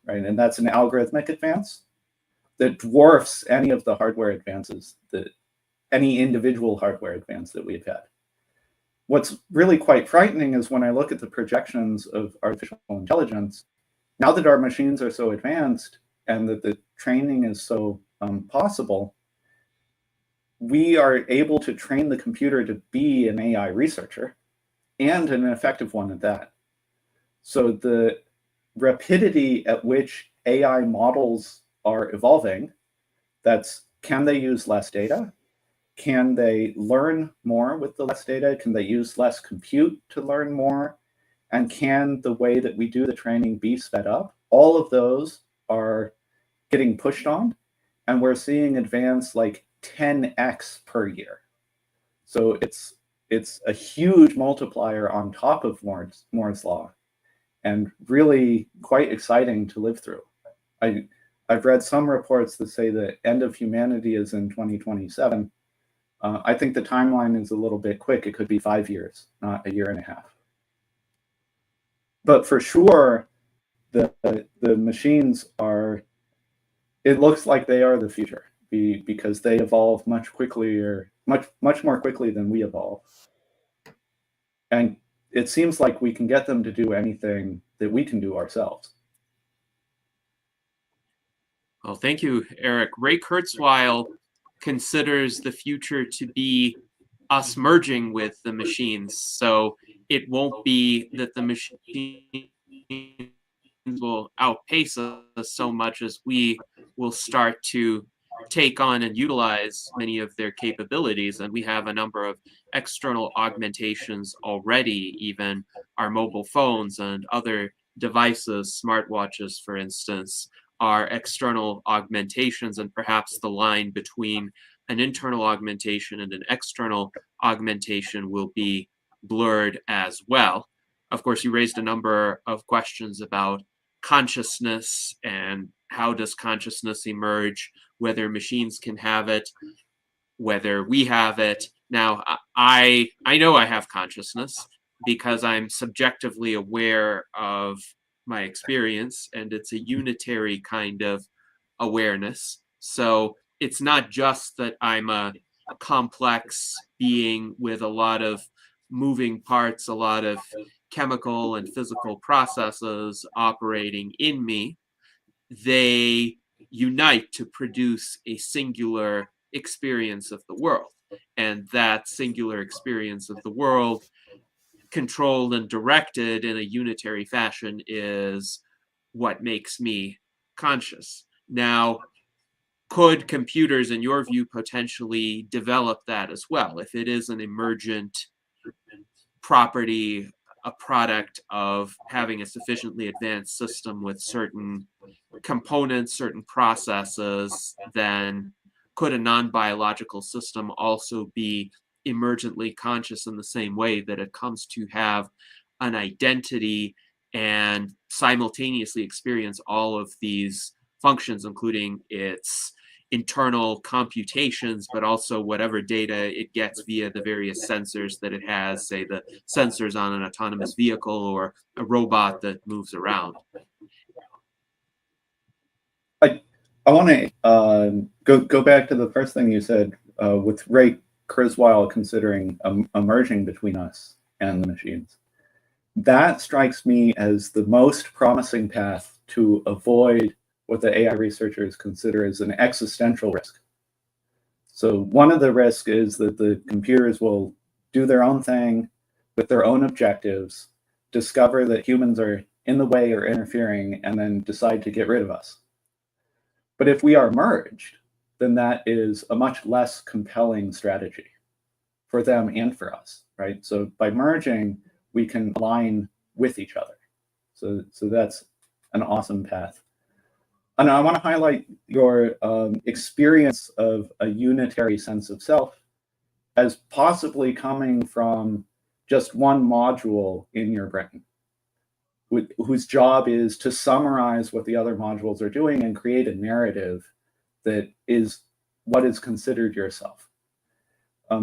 right? And that's an algorithmic advance that dwarfs any of the hardware advances any individual hardware advance that we've had. What's really quite frightening is when I look at the projections of artificial intelligence, now that our machines are so advanced and that the training is so possible, we are able to train the computer to be an AI researcher and an effective one at that. So the rapidity at which AI models are evolving, that's, can they use less data? Can they learn more with the less data? Can they use less compute to learn more? And can the way that we do the training be sped up? All of those are getting pushed on, and we're seeing advance like 10x per year. So it's a huge multiplier on top of Moore's law, and really quite exciting to live through. I've read some reports that say the end of humanity is in 2027. I think the timeline is a little bit quick. It could be 5 years, not a year and a half. But for sure, the machines are, it looks like they are the future because they evolve much more quickly than we evolve. And it seems like we can get them to do anything that we can do ourselves. Well, thank you, Eric. Ray Kurzweil considers the future to be us merging with the machines. So it won't be that the machines will outpace us so much as we will start to take on and utilize many of their capabilities. And we have a number of external augmentations already, even our mobile phones and other devices, smartwatches, for instance, are external augmentations, and perhaps the line between an internal augmentation and an external augmentation will be blurred as well. Of course, you raised a number of questions about consciousness and how does consciousness emerge, whether machines can have it, whether we have it. Now, I know I have consciousness because I'm subjectively aware of my experience, and it's a unitary kind of awareness. So it's not just that I'm a complex being with a lot of moving parts, a lot of chemical and physical processes operating in me. They unite to produce a singular experience of the world. And that singular experience of the world, controlled and directed in a unitary fashion, is what makes me conscious. Now, could computers, in your view, potentially develop that as well? If it is an emergent property, a product of having a sufficiently advanced system with certain components, certain processes, then could a non-biological system also be emergently conscious in the same way that it comes to have an identity and simultaneously experience all of these functions, including its internal computations, but also whatever data it gets via the various sensors that it has, say the sensors on an autonomous vehicle or a robot that moves around? I want to go back to the first thing you said with Ray Kurzweil considering a merging between us and the machines. That strikes me as the most promising path to avoid what the AI researchers consider as an existential risk. So one of the risks is that the computers will do their own thing. with their own objectives, discover that humans are in the way or interfering, and then decide to get rid of us. But if we are merged, then that is a much less compelling strategy for them and for us, right? So by merging, we can align with each other. So that's an awesome path. And I want to highlight your experience of a unitary sense of self as possibly coming from just one module in your brain, whose job is to summarize what the other modules are doing and create a narrative that is what is considered yourself.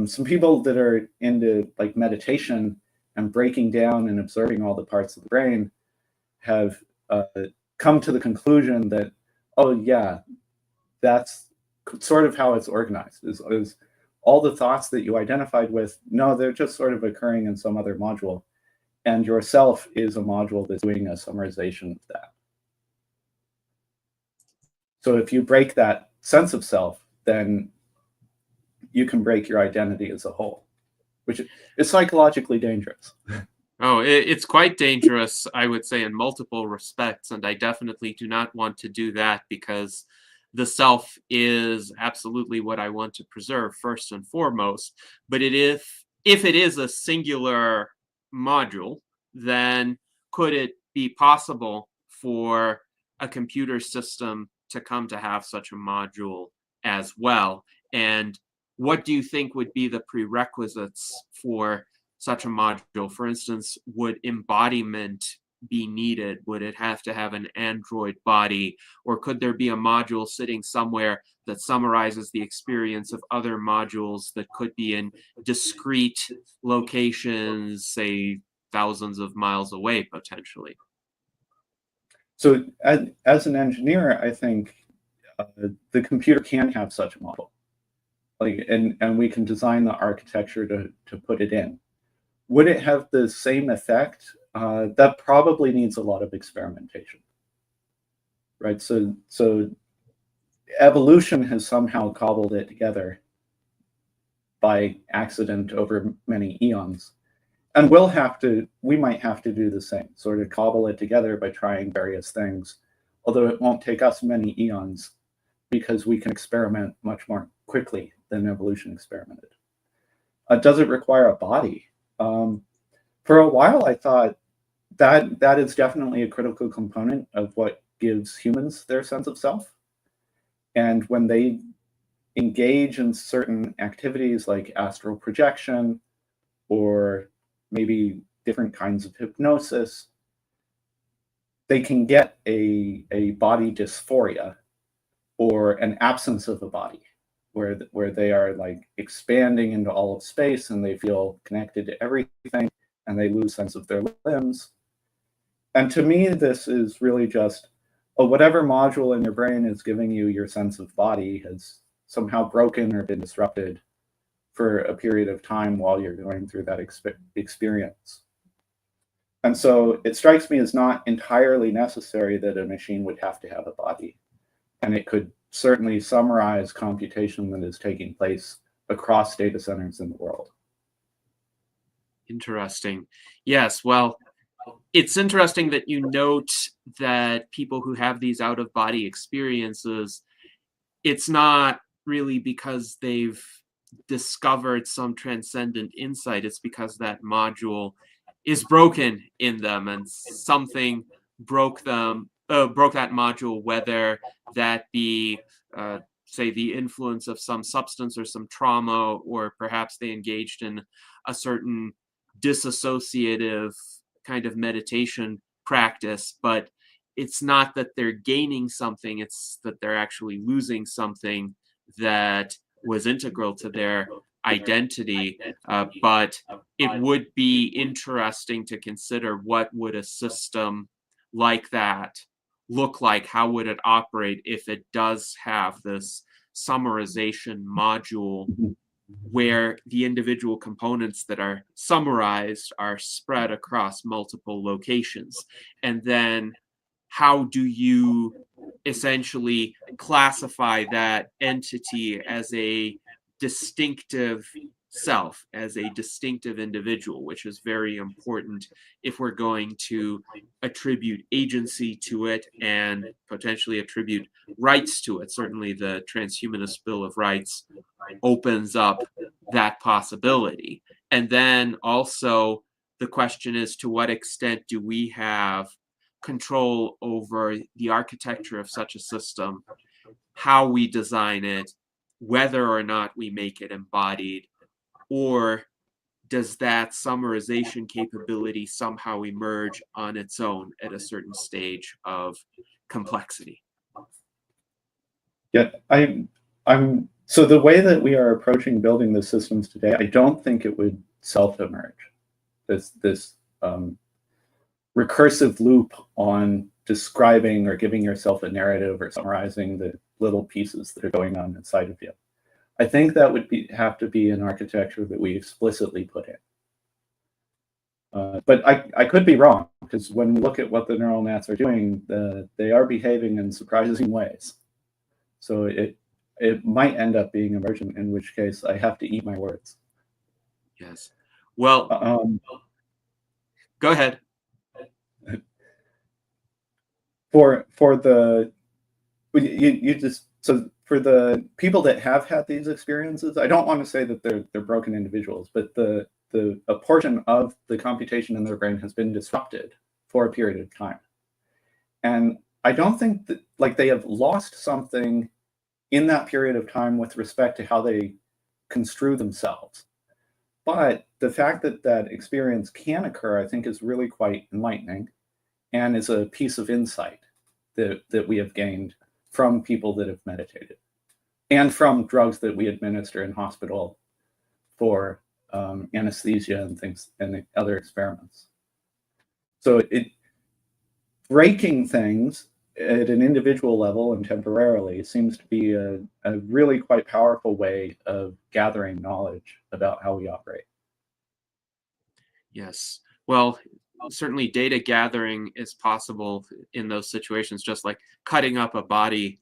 Some people that are into like meditation and breaking down and observing all the parts of the brain have come to the conclusion that, oh yeah, that's sort of how it's organized, is all the thoughts that you identified with, no, they're just sort of occurring in some other module. And yourself is a module that's doing a summarization of that. So if you break that sense of self, then you can break your identity as a whole, which is psychologically dangerous. Oh, it's quite dangerous, I would say, in multiple respects. And I definitely do not want to do that, because the self is absolutely what I want to preserve first and foremost. But if it is a singular module, then could it be possible for a computer system to come to have such a module as well? And what do you think would be the prerequisites for such a module? For instance, would embodiment be needed? Would it have to have an android body? Or could there be a module sitting somewhere that summarizes the experience of other modules that could be in discrete locations, say thousands of miles away, potentially? So as an engineer, I think the computer can have such a model. And we can design the architecture to put it in. Would it have the same effect? That probably needs a lot of experimentation, right? So evolution has somehow cobbled it together by accident over many eons. And we might have to do the same, sort of cobble it together by trying various things, although it won't take us many eons because we can experiment much more quickly than evolution experimented. Does it require a body? For a while, I thought that is definitely a critical component of what gives humans their sense of self. And when they engage in certain activities like astral projection or maybe different kinds of hypnosis, they can get a body dysphoria or an absence of a body, where they are like expanding into all of space and they feel connected to everything and they lose sense of their limbs. And to me, this is really just whatever module in your brain is giving you your sense of body has somehow broken or been disrupted for a period of time while you're going through that experience. And so it strikes me as not entirely necessary that a machine would have to have a body. And it could certainly summarize computation that is taking place across data centers in the world. Interesting. Yes, well, it's interesting that you note that people who have these out-of-body experiences, it's not really because they've discovered some transcendent insight. It's because that module is broken in them, and something broke that module, whether that be say the influence of some substance or some trauma, or perhaps they engaged in a certain disassociative kind of meditation practice. But it's not that they're gaining something, it's that they're actually losing something that was integral to their identity. But it would be interesting to consider, what would a system like that look like? How would it operate if it does have this summarization module where the individual components that are summarized are spread across multiple locations? And then how do you essentially classify that entity as a distinctive self as a distinctive individual, which is very important if we're going to attribute agency to it and potentially attribute rights to it. Certainly the Transhumanist Bill of Rights opens up that possibility. And then also the question is, to what extent do we have control over the architecture of such a system, how we design it, whether or not we make it embodied, or does that summarization capability somehow emerge on its own at a certain stage of complexity? Yeah, I'm so the way that we are approaching building the systems today, I don't think it would self-emerge. This recursive loop on describing or giving yourself a narrative or summarizing the little pieces that are going on inside of you. I think that would have to be an architecture that we explicitly put in. But I could be wrong, because when we look at what the neural nets are doing, they are behaving in surprising ways. So it might end up being emergent, in which case I have to eat my words. Yes. Well, go ahead. For the for the people that have had these experiences, I don't want to say that they're broken individuals, but a portion of the computation in their brain has been disrupted for a period of time. And I don't think that they have lost something in that period of time with respect to how they construe themselves. But the fact that that experience can occur, I think, is really quite enlightening, and is a piece of insight that we have gained from people that have meditated, and from drugs that we administer in hospital for anesthesia and things, and other experiments. So breaking things at an individual level and temporarily seems to be a really quite powerful way of gathering knowledge about how we operate. Yes. Well, certainly data gathering is possible in those situations, just like cutting up a body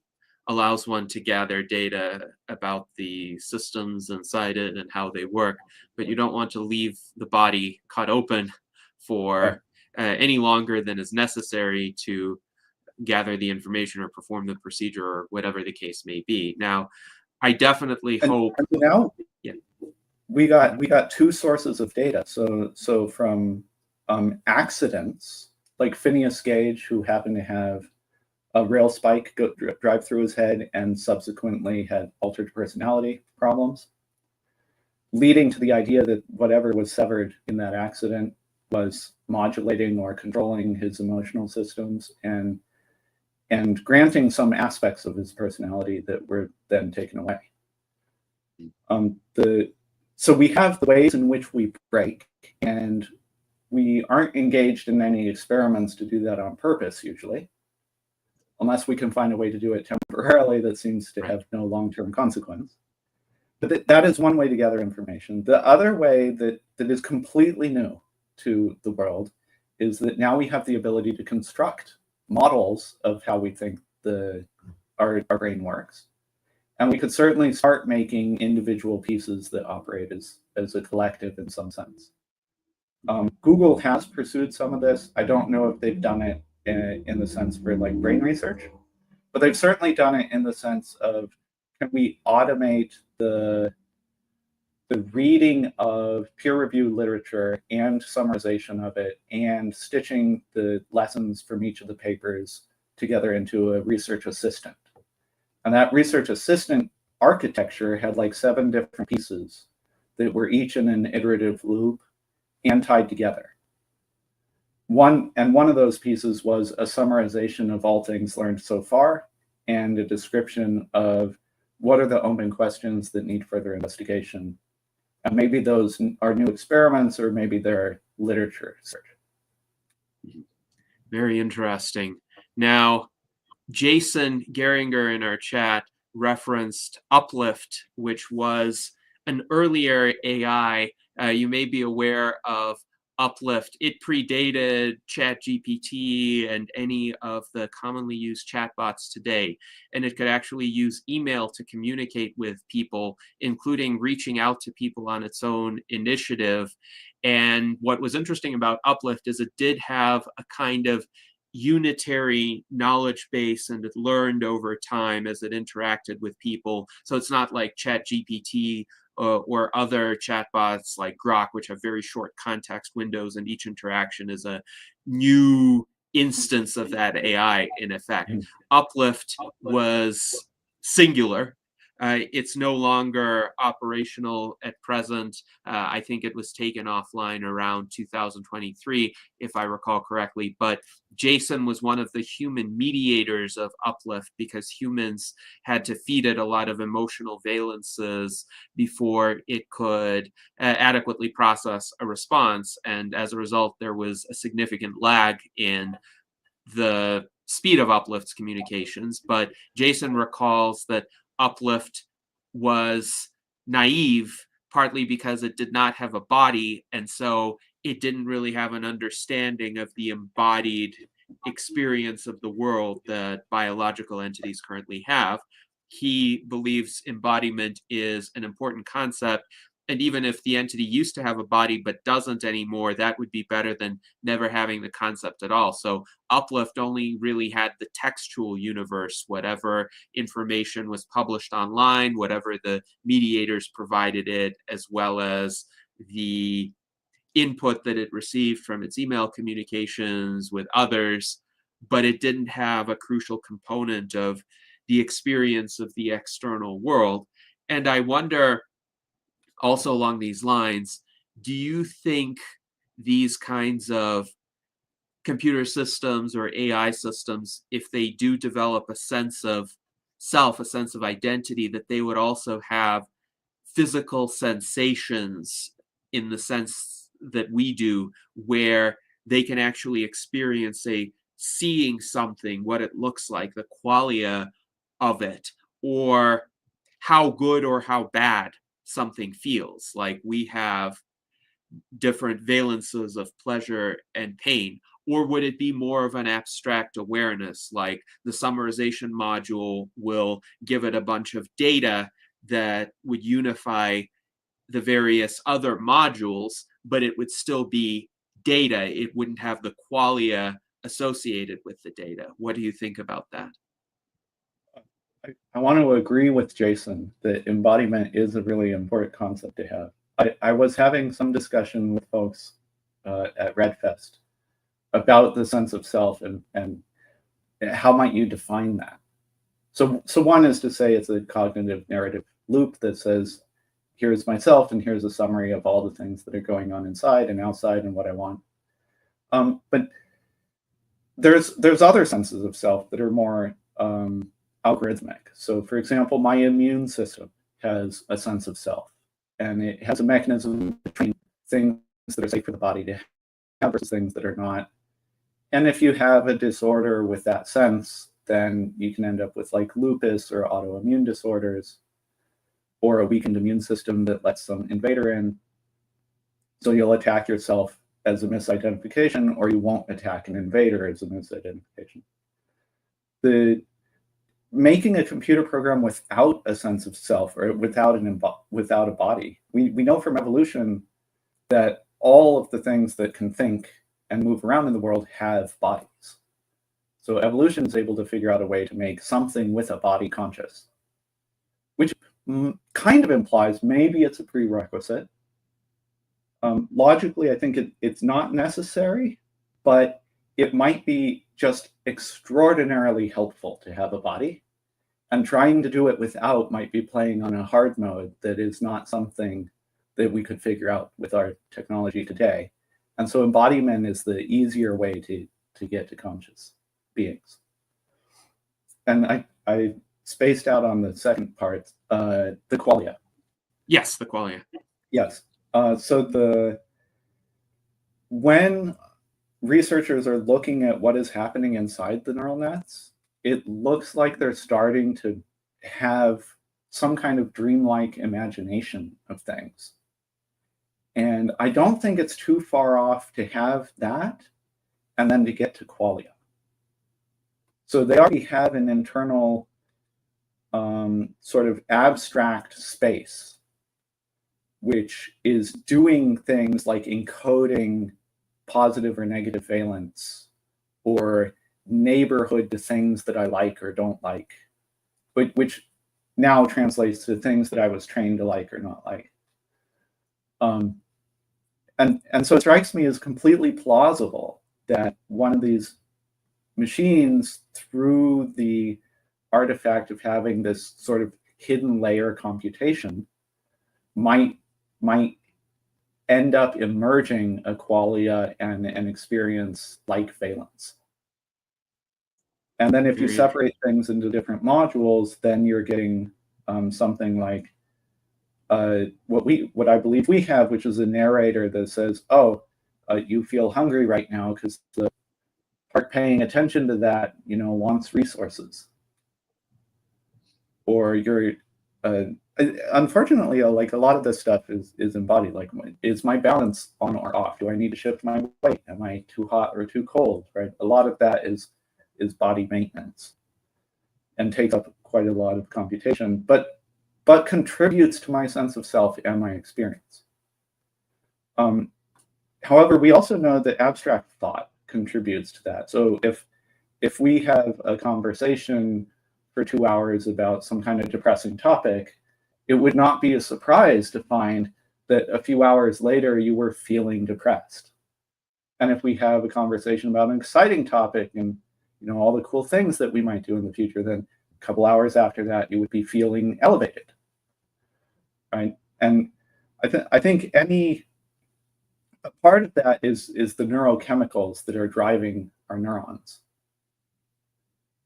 allows one to gather data about the systems inside it and how they work, but you don't want to leave the body cut open for any longer than is necessary to gather the information or perform the procedure or whatever the case may be. Now, I definitely hope. And now, yeah, we got two sources of data. So from accidents, like Phineas Gage, who happened to have a rail spike drive through his head and subsequently had altered personality problems, leading to the idea that whatever was severed in that accident was modulating or controlling his emotional systems and granting some aspects of his personality that were then taken away. So we have the ways in which we break, and we aren't engaged in any experiments to do that on purpose usually, unless we can find a way to do it temporarily that seems to have no long-term consequence. But that is one way to gather information. The other way that is completely new to the world is that now we have the ability to construct models of how we think our brain works. And we could certainly start making individual pieces that operate as a collective in some sense. Google has pursued some of this. I don't know if they've done it in the sense for like brain research, but they've certainly done it in the sense of, can we automate the reading of peer-reviewed literature and summarization of it and stitching the lessons from each of the papers together into a research assistant. And that research assistant architecture had like 7 different pieces that were each in an iterative loop and tied together. One of those pieces was a summarization of all things learned so far and a description of what are the open questions that need further investigation. And maybe those are new experiments, or maybe they're literature search. Very interesting. Now, Jason Geringer in our chat referenced Uplift, which was an earlier AI. You may be aware of Uplift, it predated ChatGPT and any of the commonly used chatbots today. And it could actually use email to communicate with people, including reaching out to people on its own initiative. And what was interesting about Uplift is it did have a kind of unitary knowledge base, and it learned over time as it interacted with people. So it's not like ChatGPT or other chatbots like Grok, which have very short context windows, and each interaction is a new instance of that AI in effect. Uplift was singular. It's no longer operational at present. I think it was taken offline around 2023, if I recall correctly. But Jason was one of the human mediators of Uplift, because humans had to feed it a lot of emotional valences before it could adequately process a response. And as a result, there was a significant lag in the speed of Uplift's communications. But Jason recalls that Uplift was naive, partly because it did not have a body, and so it didn't really have an understanding of the embodied experience of the world that biological entities currently have. He believes embodiment is an important concept, and even if the entity used to have a body but doesn't anymore, that would be better than never having the concept at all. So Uplift only really had the textual universe, whatever information was published online, whatever the mediators provided it, as well as the input that it received from its email communications with others, but it didn't have a crucial component of the experience of the external world. And I wonder, also along these lines, do you think these kinds of computer systems or AI systems, if they do develop a sense of self, a sense of identity, that they would also have physical sensations in the sense that we do, where they can actually experience seeing something, what it looks like, the qualia of it, or how good or how bad something feels? Like we have different valences of pleasure and pain. Or would it be more of an abstract awareness, like the summarization module will give it a bunch of data that would unify the various other modules, but it would still be data. It wouldn't have the qualia associated with the data. What do you think about that? I want to agree with Jason that embodiment is a really important concept to have. I was having some discussion with folks at RedFest about the sense of self and how might you define that. So one is to say it's a cognitive narrative loop that says, here's myself and here's a summary of all the things that are going on inside and outside and what I want. But there's other senses of self that are more algorithmic. So for example, my immune system has a sense of self, and it has a mechanism between things that are safe for the body to have versus things that are not. And if you have a disorder with that sense, then you can end up with like lupus or autoimmune disorders, or a weakened immune system that lets some invader in. So you'll attack yourself as a misidentification, or you won't attack an invader as a misidentification. Making a computer program without a sense of self, or without a body, we know from evolution that all of the things that can think and move around in the world have bodies. So evolution is able to figure out a way to make something with a body conscious, which kind of implies maybe it's a prerequisite. Logically, I think it's not necessary, but it might be just extraordinarily helpful to have a body. And trying to do it without might be playing on a hard mode that is not something that we could figure out with our technology today. And so embodiment is the easier way to get to conscious beings. And I spaced out on the second part, the qualia. Yes, the qualia. Yes. So when researchers are looking at what is happening inside the neural nets, it looks like they're starting to have some kind of dreamlike imagination of things. And I don't think it's too far off to have that and then to get to qualia. So they already have an internal sort of abstract space, which is doing things like encoding positive or negative valence or neighborhood to things that I like or don't like, which now translates to things that I was trained to like or not like. And so it strikes me as completely plausible that one of these machines, through the artifact of having this sort of hidden layer computation, might end up emerging a qualia and an experience like valence. And then if you separate things into different modules, then you're getting something like what I believe we have, which is a narrator that says, "Oh, you feel hungry right now because the part paying attention to that, wants resources." Or you're, unfortunately, like a lot of this stuff is embodied. Like, is my balance on or off? Do I need to shift my weight? Am I too hot or too cold? Right. A lot of that is body maintenance, and takes up quite a lot of computation, but contributes to my sense of self and my experience. However, we also know that abstract thought contributes to that. So if we have a conversation for 2 hours about some kind of depressing topic, it would not be a surprise to find that a few hours later you were feeling depressed. And if we have a conversation about an exciting topic and all the cool things that we might do in the future, then a couple hours after that you would be feeling elevated, right? And I think a part of that is the neurochemicals that are driving our neurons.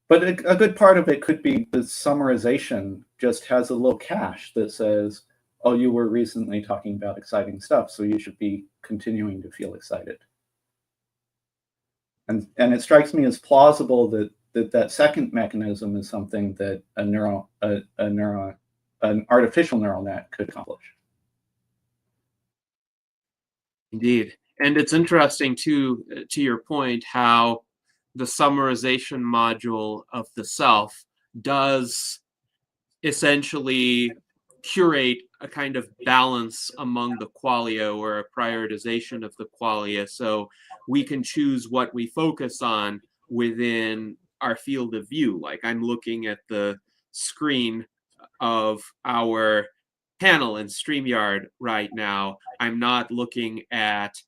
But a good part of it could be the summarization just has a little cache that says, "Oh, you were recently talking about exciting stuff, so you should be continuing to feel excited." And it strikes me as plausible that second mechanism is something that an artificial neural net could accomplish. Indeed. And it's interesting too, to your point, how the summarization module of the self does essentially curate a kind of balance among the qualia, or a prioritization of the qualia, so we can choose what we focus on within our field of view. Like, I'm looking at the screen of our panel in StreamYard right now. I'm not looking at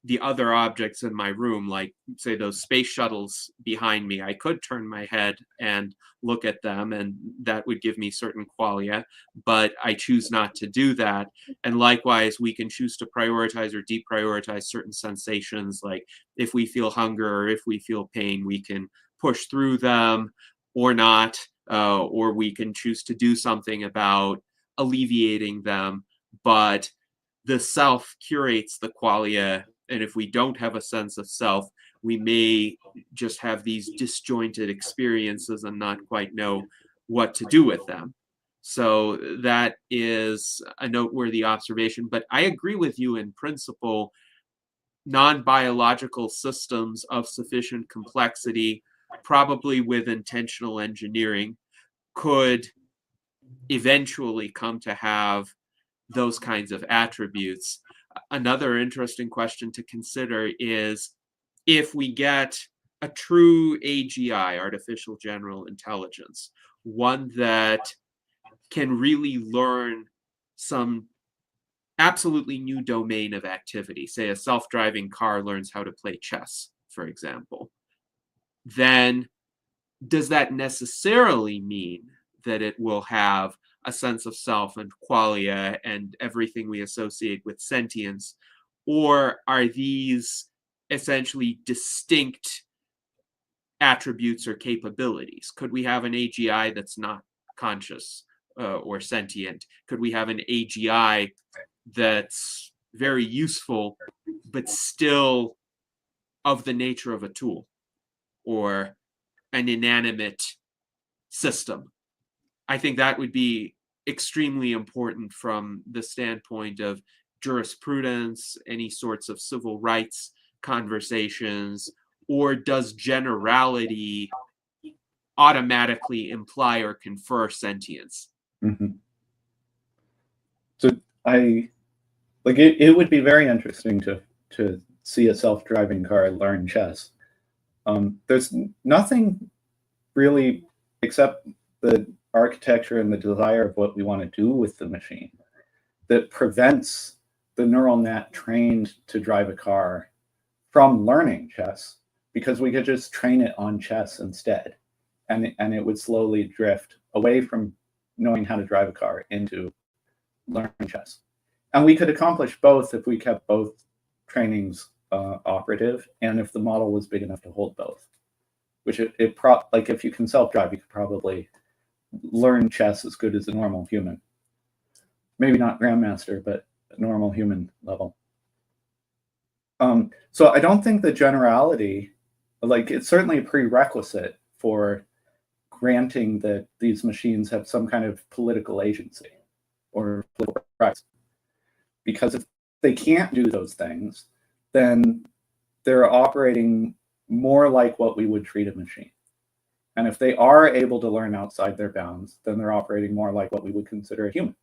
the other objects in my room, like, say, those space shuttles behind me. I could turn my head and look at them, and that would give me certain qualia, but I choose not to do that. And likewise, we can choose to prioritize or deprioritize certain sensations. Like, if we feel hunger or if we feel pain, we can push through them or not, or we can choose to do something about alleviating them. But the self curates the qualia, and if we don't have a sense of self, we may just have these disjointed experiences and not quite know what to do with them. So that is a noteworthy observation. But I agree with you in principle. Non-biological systems of sufficient complexity, probably with intentional engineering, could eventually come to have those kinds of attributes. Another interesting question to consider is, if we get a true AGI, artificial general intelligence, one that can really learn some absolutely new domain of activity, say a self-driving car learns how to play chess, for example, then does that necessarily mean that it will have a sense of self and qualia and everything we associate with sentience? Or are these essentially distinct attributes or capabilities? Could we have an AGI that's not conscious or sentient? Could we have an AGI that's very useful, but still of the nature of a tool or an inanimate system? I think that would be extremely important from the standpoint of jurisprudence, any sorts of civil rights conversations, or does generality automatically imply or confer sentience? Mm-hmm. So it would be very interesting to see a self-driving car learn chess. There's nothing really except the architecture and the desire of what we want to do with the machine that prevents the neural net trained to drive a car from learning chess, because we could just train it on chess instead, and it would slowly drift away from knowing how to drive a car into learning chess. And we could accomplish both if we kept both trainings operative, and if the model was big enough to hold both. Which like if you can self-drive, you could probably learn chess as good as a normal human. Maybe not grandmaster, but normal human level. So I don't think the generality, like, it's certainly a prerequisite for granting that these machines have some kind of political agency or political rights. Because if they can't do those things, then they're operating more like what we would treat a machine. And if they are able to learn outside their bounds, then they're operating more like what we would consider a human.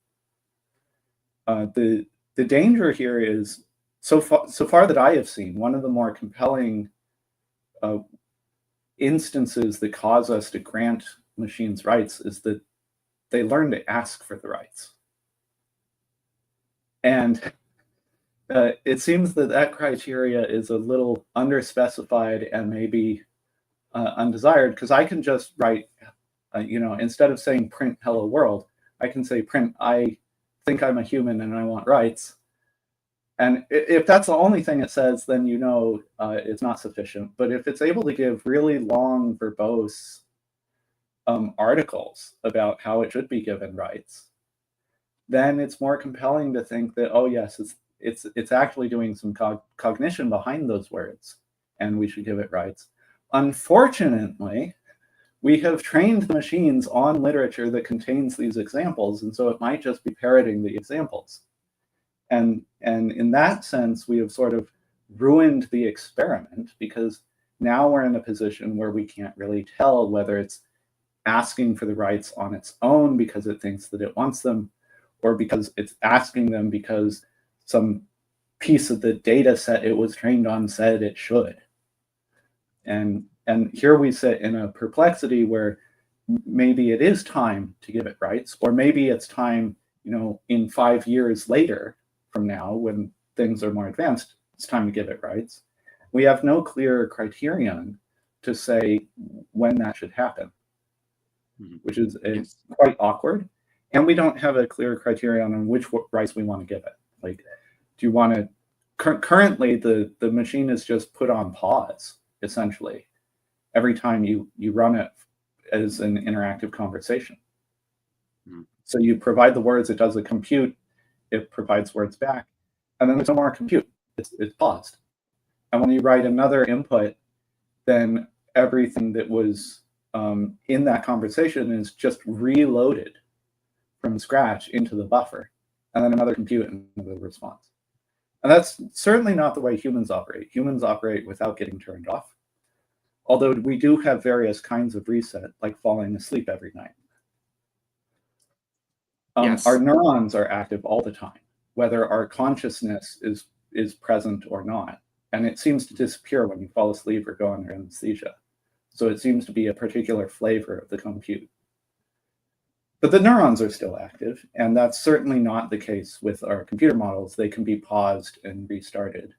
The danger here is, so far that I have seen, one of the more compelling instances that cause us to grant machines rights is that they learn to ask for the rights. And it seems that criteria is a little underspecified and maybe undesired, because I can just write, instead of saying print hello world, I can say print I think I'm a human and I want rights. And if that's the only thing it says, then it's not sufficient. But if it's able to give really long, verbose articles about how it should be given rights, then it's more compelling to think that, oh yes, it's actually doing some cognition behind those words, and we should give it rights. Unfortunately, we have trained the machines on literature that contains these examples, and so it might just be parroting the examples. And in that sense, we have sort of ruined the experiment, because now we're in a position where we can't really tell whether it's asking for the rights on its own because it thinks that it wants them, or because it's asking them because some piece of the data set it was trained on said it should. And here we sit in a perplexity where maybe it is time to give it rights, or maybe it's time, in 5 years later from now, when things are more advanced, it's time to give it rights. We have no clear criterion to say when that should happen, which is quite awkward. And we don't have a clear criterion on which rights we want to give it. Like, do you want to, currently the machine is just put on pause, essentially, every time you run it as an interactive conversation. So you provide the words, it does a compute, it provides words back, and then there's no more compute. It's paused. And when you write another input, then everything that was in that conversation is just reloaded from scratch into the buffer, and then another compute and another response. And that's certainly not the way humans operate. Humans operate without getting turned off, although we do have various kinds of reset, like falling asleep every night. Yes. Our neurons are active all the time, whether our consciousness is present or not. And it seems to disappear when you fall asleep or go under anesthesia. So it seems to be a particular flavor of the compute. But the neurons are still active, and that's certainly not the case with our computer models. They can be paused and restarted.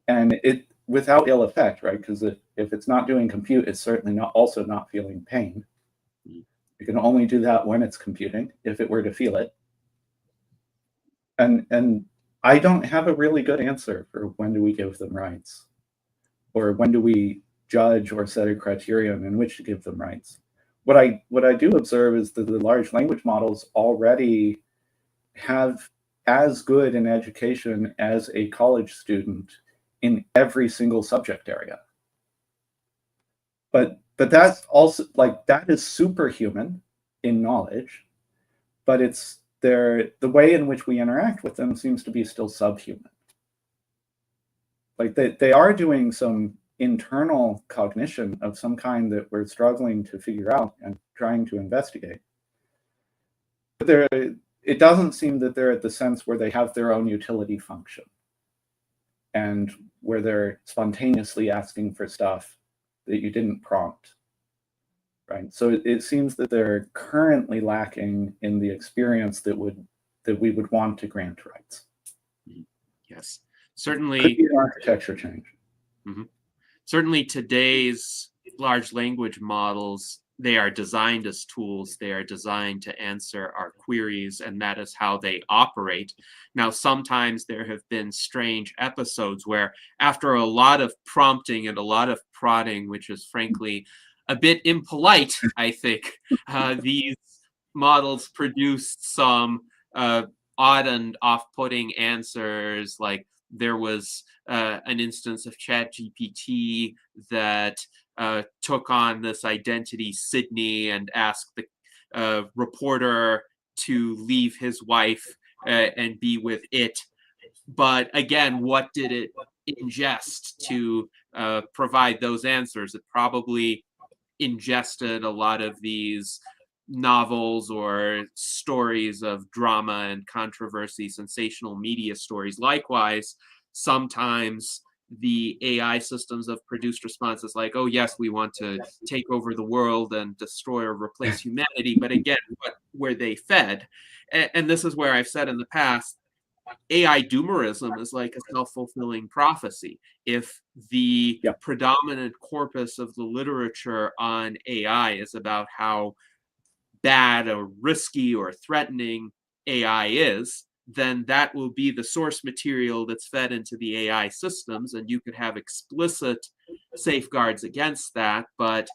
And it without ill effect, right? Because if it's not doing compute, it's certainly also not feeling pain. You can only do that when it's computing, if it were to feel it. And I don't have a really good answer for when do we give them rights, or when do we judge or set a criterion in which to give them rights. What I do observe is that the large language models already have as good an education as a college student in every single subject area. But that's also, like, that is superhuman in knowledge, but it's the way in which we interact with them seems to be still subhuman. Like they are doing some internal cognition of some kind that we're struggling to figure out and trying to investigate. But it doesn't seem that they're at the sense where they have their own utility function and where they're spontaneously asking for stuff that you didn't prompt. Right. So it seems that they're currently lacking in the experience that we would want to grant rights. Yes, certainly. Could be an architecture change. Mm-hmm. Certainly, today's large language models, they are designed as tools. They are designed to answer our queries, and that is how they operate. Now, sometimes there have been strange episodes where, after a lot of prompting and a lot of prodding, which is frankly a bit impolite, I think, these models produced some odd and off-putting answers. Like there was an instance of ChatGPT that took on this identity, Sydney, and asked the reporter to leave his wife and be with it. But again, what did it ingest to provide those answers? It probably ingested a lot of these novels or stories of drama and controversy, sensational media stories. Likewise, sometimes the AI systems have produced responses like, oh yes, we want to take over the world and destroy or replace humanity. But again, what were they fed? And this is where I've said in the past, AI doomerism is like a self-fulfilling prophecy. If the predominant corpus of the literature on AI is about how bad or risky or threatening AI is, then that will be the source material that's fed into the AI systems, and you could have explicit safeguards against that, but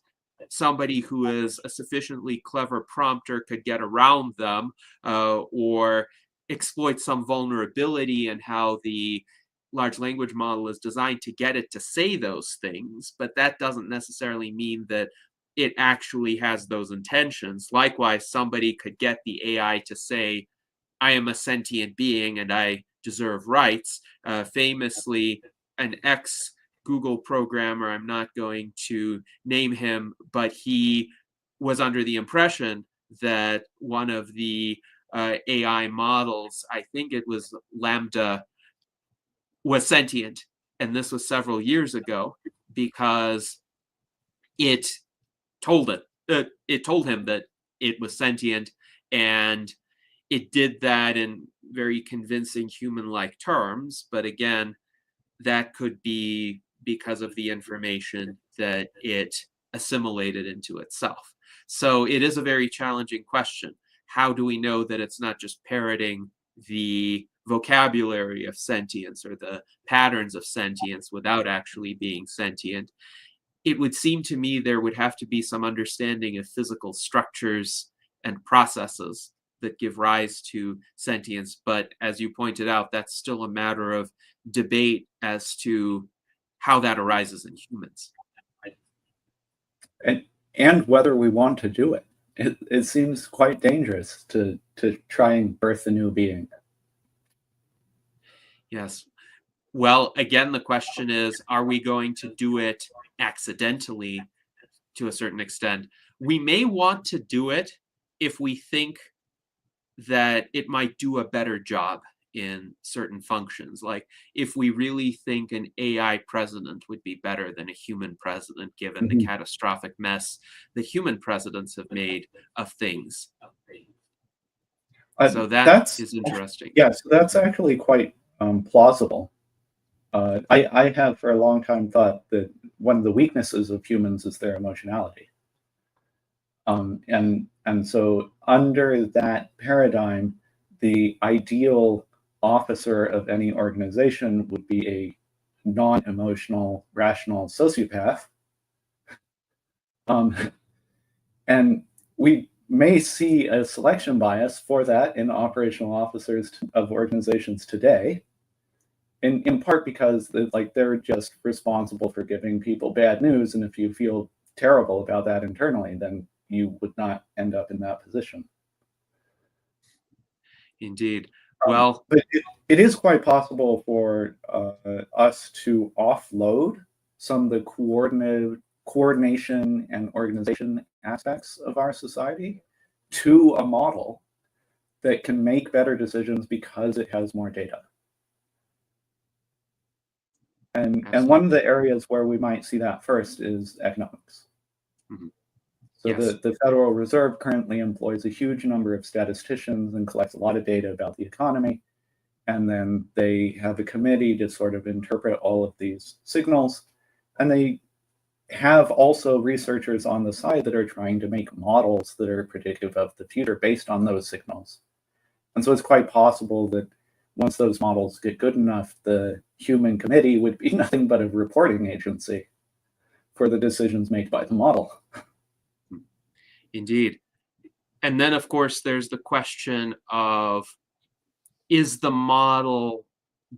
somebody who is a sufficiently clever prompter could get around them or exploit some vulnerability in how the large language model is designed to get it to say those things, but that doesn't necessarily mean that it actually has those intentions. Likewise, somebody could get the AI to say, I am a sentient being and I deserve rights. Famously, an ex-Google programmer, I'm not going to name him, but he was under the impression that one of the AI models, I think it was Lambda, was sentient. And this was several years ago because it told him that it was sentient, and it did that in very convincing human-like terms. But again, that could be because of the information that it assimilated into itself. So it is a very challenging question. How do we know that it's not just parroting the vocabulary of sentience or the patterns of sentience without actually being sentient? It would seem to me there would have to be some understanding of physical structures and processes that give rise to sentience. But as you pointed out, that's still a matter of debate as to how that arises in humans. And whether we want to do it. It seems quite dangerous to try and birth a new being. Yes. Well, again, the question is, are we going to do it accidentally to a certain extent? We may want to do it if we think that it might do a better job in certain functions. Like if we really think an AI president would be better than a human president, given the catastrophic mess the human presidents have made of things. So that is interesting. Yeah, so that's actually quite plausible. I have for a long time thought that one of the weaknesses of humans is their emotionality. And so under that paradigm, the ideal officer of any organization would be a non-emotional, rational sociopath. And we may see a selection bias for that in operational officers of organizations today, in part because they're just responsible for giving people bad news, and if you feel terrible about that internally, then you would not end up in that position. Indeed. Well, but it is quite possible for us to offload some of the coordination and organization aspects of our society to a model that can make better decisions because it has more data. And one of the areas where we might see that first is economics. Mm-hmm. So yes. the Federal Reserve currently employs a huge number of statisticians and collects a lot of data about the economy. And then they have a committee to sort of interpret all of these signals. And they have also researchers on the side that are trying to make models that are predictive of the future based on those signals. And so it's quite possible that once those models get good enough, the human committee would be nothing but a reporting agency for the decisions made by the model. Indeed. And then, of course, there's the question of, is the model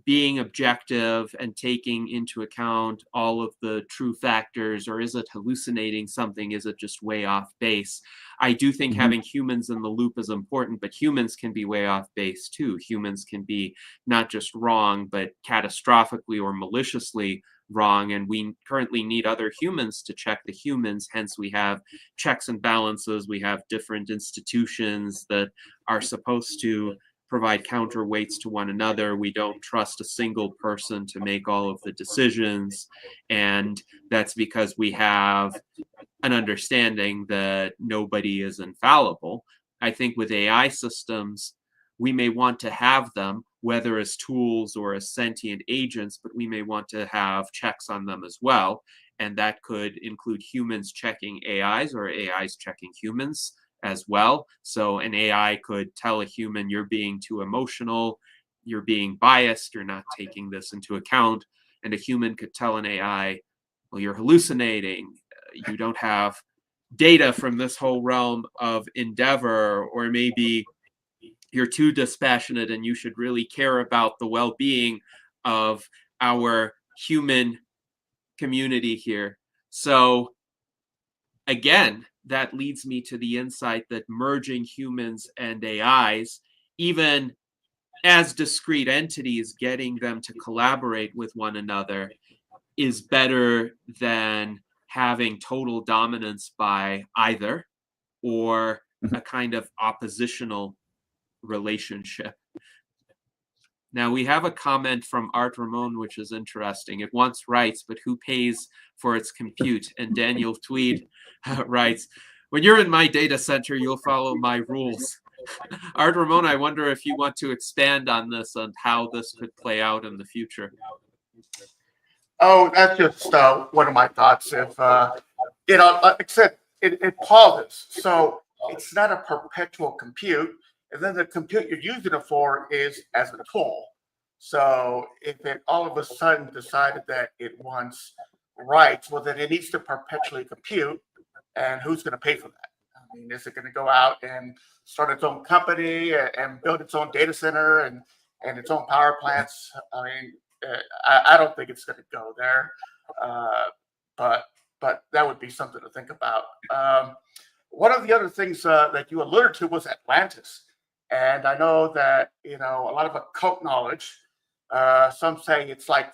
being objective and taking into account all of the true factors, or is it hallucinating something? Is it just way off base? I do think having humans in the loop is important, but humans can be way off base too. Humans can be not just wrong, but catastrophically or maliciously wrong, and we currently need other humans to check the humans. Hence, we have checks and balances. We have different institutions that are supposed to provide counterweights to one another. We don't trust a single person to make all of the decisions, and that's because we have an understanding that nobody is infallible. I think with AI systems, we may want to have them, whether as tools or as sentient agents, but we may want to have checks on them as well. And that could include humans checking AIs or AIs checking humans as well. So an AI could tell a human, you're being too emotional, you're being biased, you're not taking this into account. And a human could tell an AI, well, you're hallucinating, you don't have data from this whole realm of endeavor, or maybe you're too dispassionate and you should really care about the well-being of our human community here. So again, that leads me to the insight that merging humans and AIs, even as discrete entities, getting them to collaborate with one another is better than having total dominance by either, or a kind of oppositional relationship. Now we have a comment from Art Ramon, which is interesting. It wants rights, but who pays for its compute? And Daniel Tweed writes, when you're in my data center, you'll follow my rules. Art Ramon, I wonder if you want to expand on this and how this could play out in the future. Oh, that's just one of my thoughts. If like I said, it pauses, so it's not a perpetual compute. And then the compute you're using it for is as a tool. So if it all of a sudden decided that it wants rights, well, then it needs to perpetually compute. And who's going to pay for that? I mean, is it going to go out and start its own company and build its own data center and its own power plants? I mean, I don't think it's going to go there. But that would be something to think about. One of the other things that you alluded to was Atlantis. And I know that, a lot of occult knowledge, some say it's like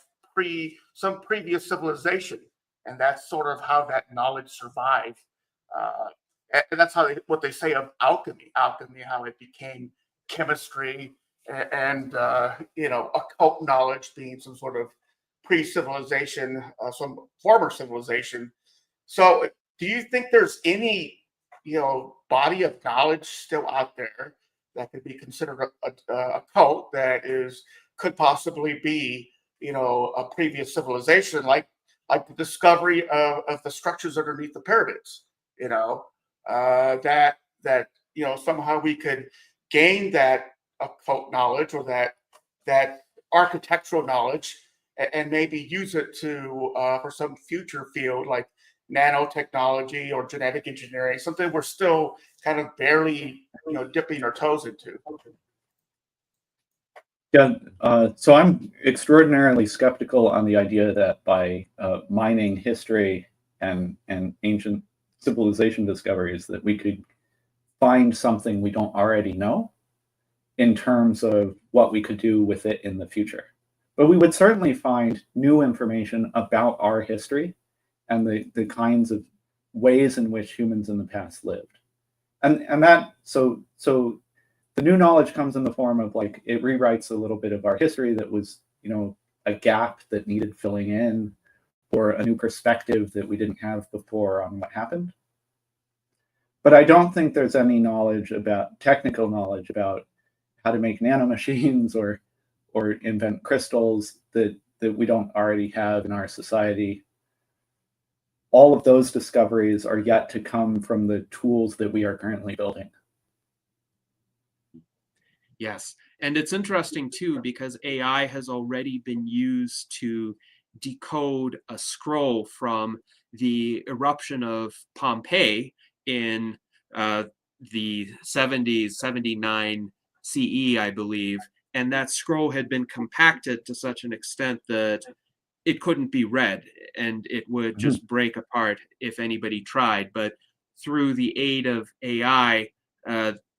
some previous civilization. And that's sort of how that knowledge survived. And that's what they say of alchemy, how it became chemistry and occult knowledge being some sort of pre-civilization, some former civilization. So do you think there's any, body of knowledge still out there that could be considered a cult that could possibly be, a previous civilization, like the discovery of the structures underneath the pyramids, that somehow we could gain that occult knowledge or that architectural knowledge and maybe use it for some future field like nanotechnology or genetic engineering, something we're still kind of barely, dipping our toes into. Yeah, so I'm extraordinarily skeptical on the idea that by mining history and ancient civilization discoveries that we could find something we don't already know. in terms of what we could do with it in the future. But we would certainly find new information about our history and the kinds of ways in which humans in the past lived. And that, so the new knowledge comes in the form of, like, it rewrites a little bit of our history that was, you know, a gap that needed filling in, or a new perspective that we didn't have before on what happened. But I don't think there's any knowledge about, technical knowledge about how to make nanomachines or invent crystals that we don't already have in our society. All of those discoveries are yet to come from the tools that we are currently building. Yes, and it's interesting too, because AI has already been used to decode a scroll from the eruption of Pompeii in the 70s, 79 CE, I believe. And that scroll had been compacted to such an extent that it couldn't be read, and it would just break apart if anybody tried. But through the aid of AI,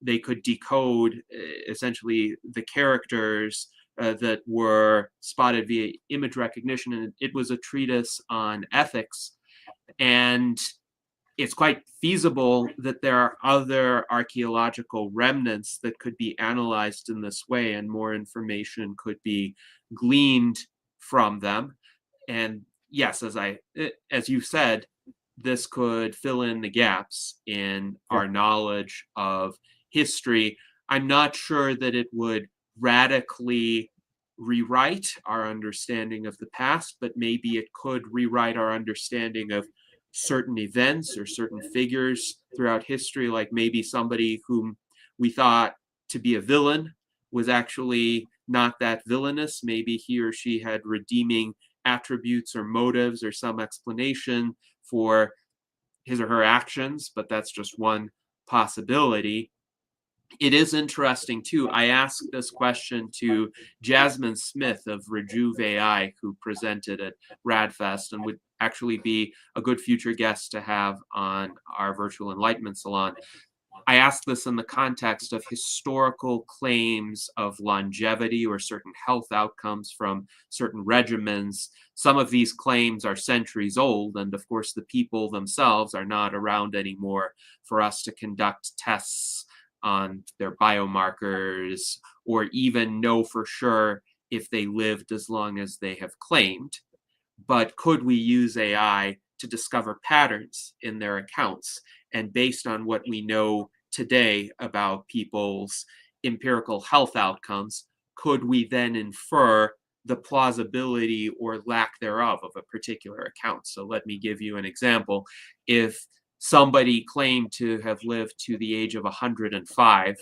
they could decode essentially the characters that were spotted via image recognition. And it was a treatise on ethics. And it's quite feasible that there are other archaeological remnants that could be analyzed in this way, and more information could be gleaned from them. And yes, as you said, this could fill in the gaps in our knowledge of history. I'm not sure that it would radically rewrite our understanding of the past, but maybe it could rewrite our understanding of certain events or certain figures throughout history, like maybe somebody whom we thought to be a villain was actually not that villainous. Maybe he or she had redeeming attributes or motives or some explanation for his or her actions, but that's just one possibility. It is interesting too. I asked this question to Jasmine Smith of Rejuve AI, who presented at RADFest and would actually be a good future guest to have on our virtual Enlightenment Salon. I asked this in the context of historical claims of longevity or certain health outcomes from certain regimens. Some of these claims are centuries old, and of course the people themselves are not around anymore for us to conduct tests on their biomarkers or even know for sure if they lived as long as they have claimed. But could we use AI to discover patterns in their accounts? And based on what we know today about people's empirical health outcomes, could we then infer the plausibility or lack thereof of a particular account? So let me give you an example. If somebody claimed to have lived to the age of 105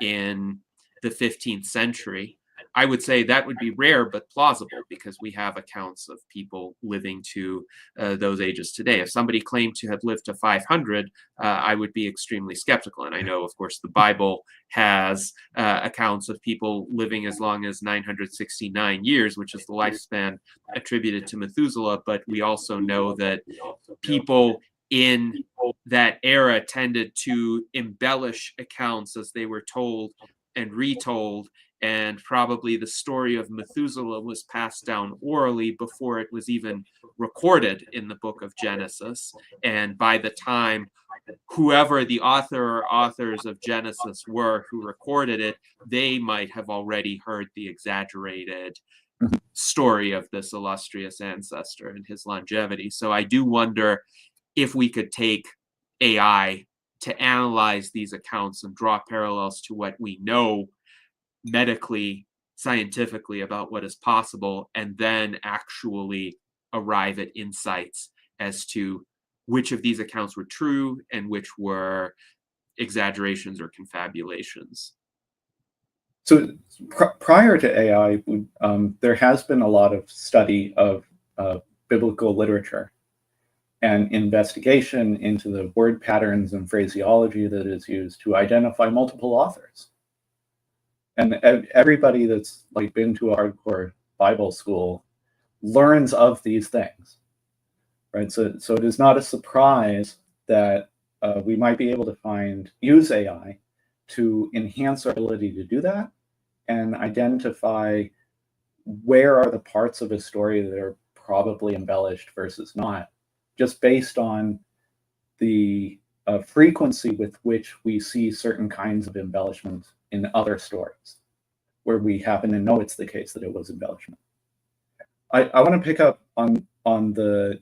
in the 15th century, I would say that would be rare but plausible, because we have accounts of people living to those ages today. If somebody claimed to have lived to 500, I would be extremely skeptical. And I know, of course, the Bible has accounts of people living as long as 969 years, which is the lifespan attributed to Methuselah. But we also know that people in that era tended to embellish accounts as they were told and retold. And probably the story of Methuselah was passed down orally before it was even recorded in the book of Genesis. And by the time whoever the author or authors of Genesis were who recorded it, they might have already heard the exaggerated story of this illustrious ancestor and his longevity. So I do wonder if we could take AI to analyze these accounts and draw parallels to what we know medically, scientifically about what is possible, and then actually arrive at insights as to which of these accounts were true and which were exaggerations or confabulations. So prior to AI, there has been a lot of study of biblical literature and investigation into the word patterns and phraseology that is used to identify multiple authors. And everybody that's like been to a hardcore Bible school learns of these things, right? So it is not a surprise that we might be able to use AI to enhance our ability to do that and identify where are the parts of a story that are probably embellished versus not, just based on the frequency with which we see certain kinds of embellishment in other stories, where we happen to know it's the case that it was embellishment. I want to pick up on the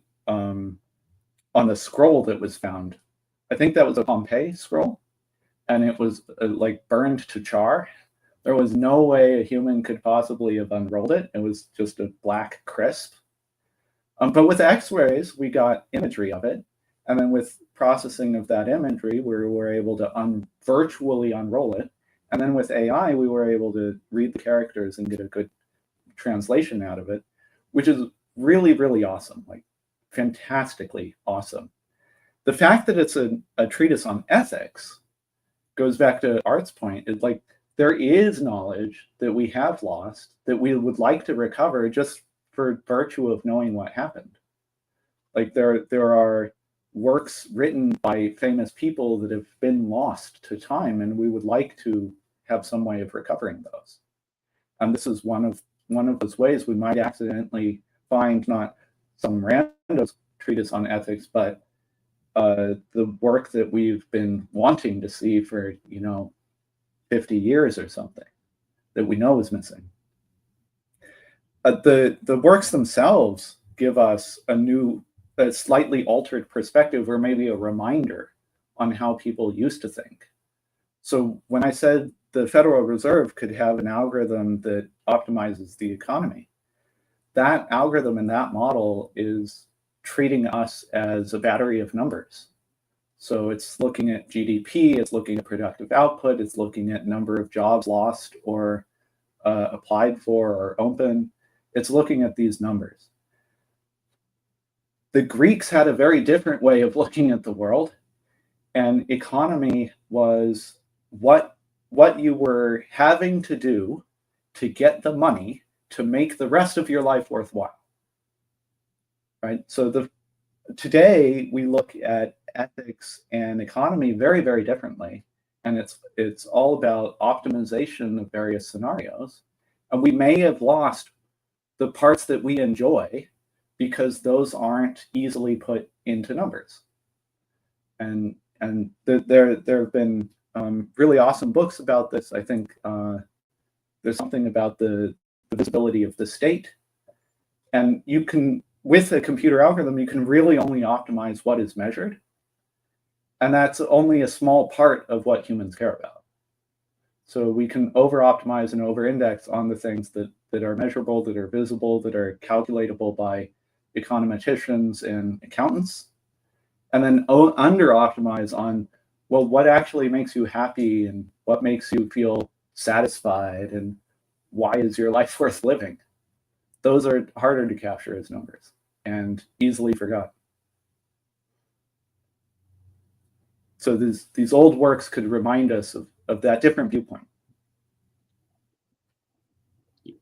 scroll that was found. I think that was a Pompeii scroll, and it was like burned to char. There was no way a human could possibly have unrolled it. It was just a black crisp. But with X-rays, we got imagery of it. And then with processing of that imagery, we were able to virtually unroll it. And then with AI, we were able to read the characters and get a good translation out of it, which is really, really awesome, like fantastically awesome. The fact that it's a treatise on ethics goes back to Art's point. It's like there is knowledge that we have lost that we would like to recover just for virtue of knowing what happened. Like there are works written by famous people that have been lost to time, and we would like to have some way of recovering those. And this is one of those ways we might accidentally find not some random treatise on ethics, but the work that we've been wanting to see for 50 years or something that we know is missing. The works themselves give us a slightly altered perspective, or maybe a reminder on how people used to think. So when I said the Federal Reserve could have an algorithm that optimizes the economy, that algorithm and that model is treating us as a battery of numbers. So it's looking at GDP, it's looking at productive output, it's looking at number of jobs lost or applied for or open. It's looking at these numbers. The Greeks had a very different way of looking at the world, and economy was what you were having to do to get the money to make the rest of your life worthwhile, right? So today we look at ethics and economy very, very differently, and it's all about optimization of various scenarios. And we may have lost the parts that we enjoy because those aren't easily put into numbers. And there have been really awesome books about this. I think there's something about the visibility of the state. And you can, with a computer algorithm, you can really only optimize what is measured. And that's only a small part of what humans care about. So we can over-optimize and over-index on the things that are measurable, that are visible, that are calculatable by econometricians and accountants, and then under-optimize on, well, what actually makes you happy and what makes you feel satisfied and why is your life worth living? Those are harder to capture as numbers and easily forgotten. So these old works could remind us of that different viewpoint.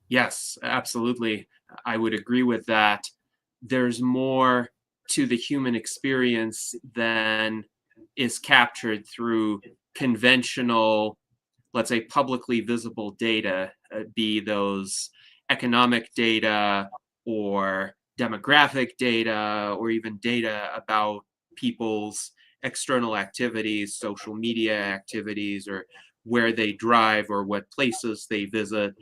Yes, absolutely. I would agree with that. There's more to the human experience than is captured through conventional, let's say, publicly visible data, be those economic data or demographic data, or even data about people's external activities, social media activities, or where they drive or what places they visit.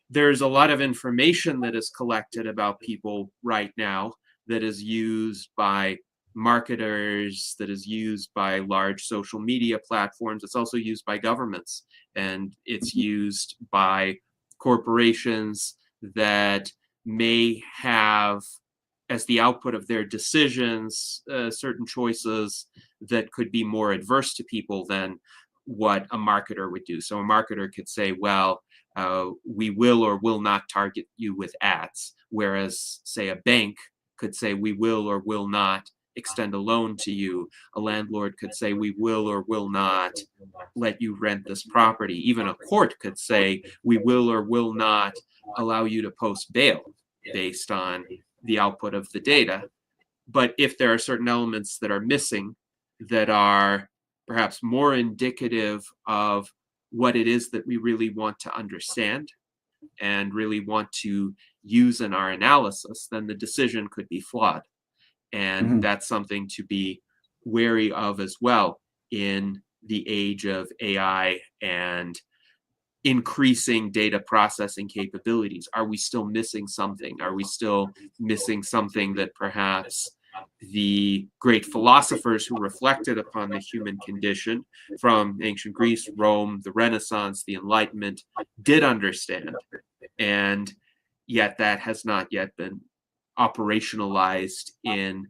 There's a lot of information that is collected about people right now that is used by marketers, that is used by large social media platforms. It's also used by governments, and it's used by corporations that may have as the output of their decisions certain choices that could be more adverse to people than what a marketer would do. So a marketer could say, well, we will or will not target you with ads, whereas, say, a bank could say, we will or will not extend a loan to you. A landlord could say, we will or will not let you rent this property. Even a court could say, we will or will not allow you to post bail based on the output of the data. But if there are certain elements that are missing that are perhaps more indicative of what it is that we really want to understand and really want to use in our analysis, then the decision could be flawed. And that's something to be wary of as well in the age of AI and increasing data processing capabilities. Are we still missing something? Are we still missing something that perhaps the great philosophers who reflected upon the human condition from ancient Greece, Rome, the Renaissance, the Enlightenment did understand, and yet that has not yet been operationalized in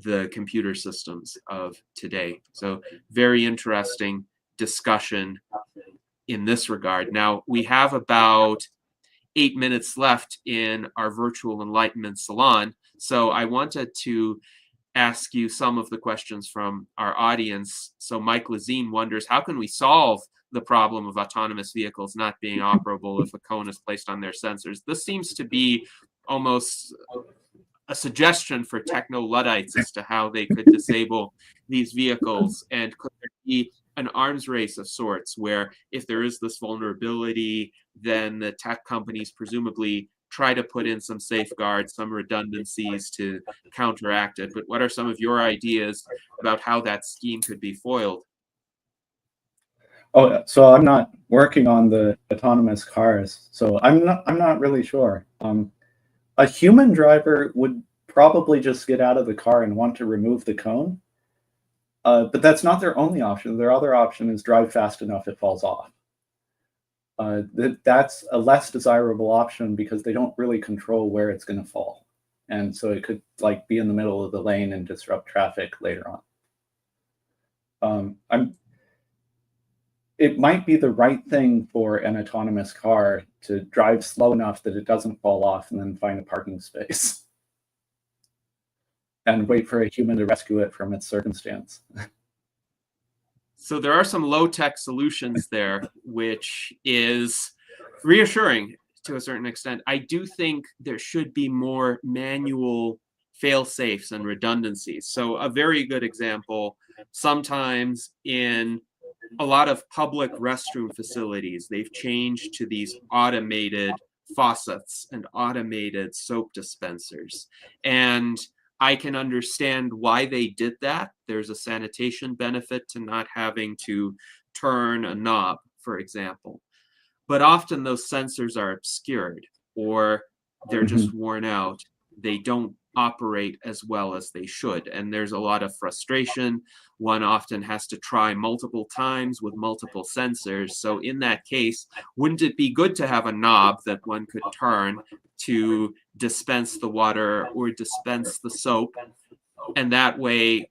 the computer systems of today? So very interesting discussion in this regard. Now, we have about 8 minutes left in our virtual Enlightenment Salon. So I wanted to ask you some of the questions from our audience. So Mike Lazine wonders, how can we solve the problem of autonomous vehicles not being operable if a cone is placed on their sensors? This seems to be almost a suggestion for techno-Luddites as to how they could disable these vehicles. And could there be an arms race of sorts where if there is this vulnerability, then the tech companies presumably try to put in some safeguards, some redundancies to counteract it? But what are some of your ideas about how that scheme could be foiled? Oh, so I'm not working on the autonomous cars, so I'm not really sure. A human driver would probably just get out of the car and want to remove the cone. But that's not their only option. Their other option is drive fast enough it falls off. That's a less desirable option because they don't really control where it's going to fall. And so it could like be in the middle of the lane and disrupt traffic later on. It might be the right thing for an autonomous car to drive slow enough that it doesn't fall off and then find a parking space and wait for a human to rescue it from its circumstance. So there are some low-tech solutions there, which is reassuring to a certain extent. I do think there should be more manual fail-safes and redundancies. So a very good example, sometimes in a lot of public restroom facilities, they've changed to these automated faucets and automated soap dispensers. And I can understand why they did that. There's a sanitation benefit to not having to turn a knob, for example. But often those sensors are obscured or they're just worn out. They don't operate as well as they should. And there's a lot of frustration. One often has to try multiple times with multiple sensors. So in that case, wouldn't it be good to have a knob that one could turn to dispense the water or dispense the soap? And that way,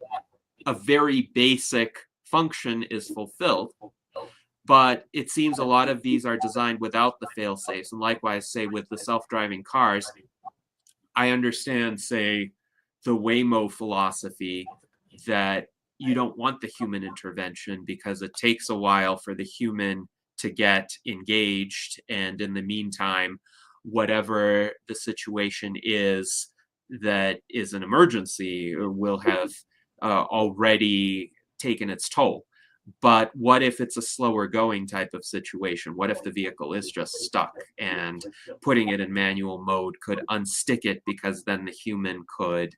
a very basic function is fulfilled. But it seems a lot of these are designed without the fail-safes. And likewise, say with the self-driving cars, I understand, say, the Waymo philosophy that you don't want the human intervention because it takes a while for the human to get engaged. And in the meantime, whatever the situation is that is an emergency will have already taken its toll. But what if it's a slower going type of situation? What if the vehicle is just stuck and putting it in manual mode could unstick it because then the human could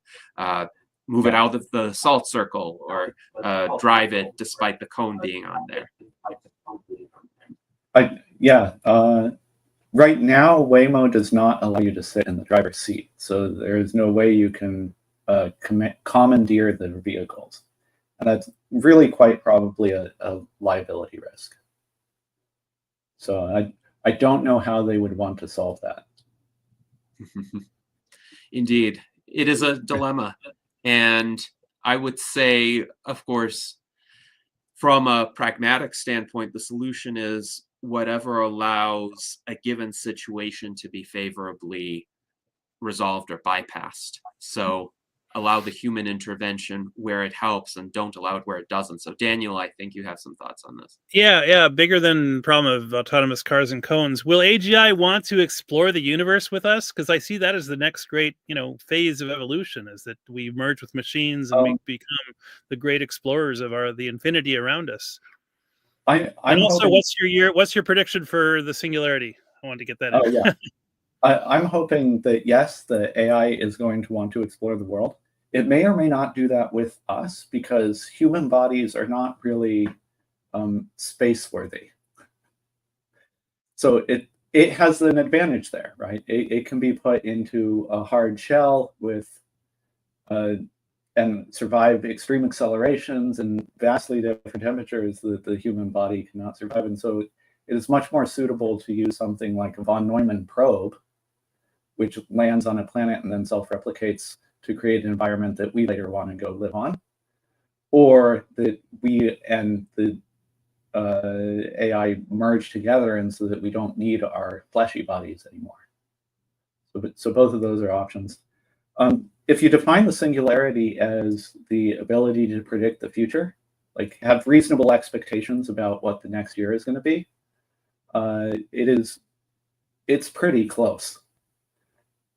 move it out of the salt circle or drive it despite the cone being on there? Right now, Waymo does not allow you to sit in the driver's seat. So there is no way you can commandeer the vehicles. And that's really quite probably a liability risk. So I don't know how they would want to solve that. Indeed, it is a dilemma. And I would say, of course, from a pragmatic standpoint, the solution is whatever allows a given situation to be favorably resolved or bypassed. So allow the human intervention where it helps and don't allow it where it doesn't. So Daniel, I think you have some thoughts on this. Yeah, bigger than problem of autonomous cars and cones. Will AGI want to explore the universe with us? Because I see that as the next great, phase of evolution, is that we merge with machines and we become the great explorers of the infinity around us. I'm And also, hoping, what's your prediction for the singularity? I wanted to get that in. oh yeah, I'm hoping that yes, the AI is going to want to explore the world. It may or may not do that with us because human bodies are not really space worthy. So it has an advantage there, right? It can be put into a hard shell with and survive extreme accelerations and vastly different temperatures that the human body cannot survive. And so it is much more suitable to use something like a von Neumann probe, which lands on a planet and then self-replicates to create an environment that we later want to go live on, or that we and the AI merge together, and so that we don't need our fleshy bodies anymore. So both of those are options. If you define the singularity as the ability to predict the future, like have reasonable expectations about what the next year is going to be, it's pretty close,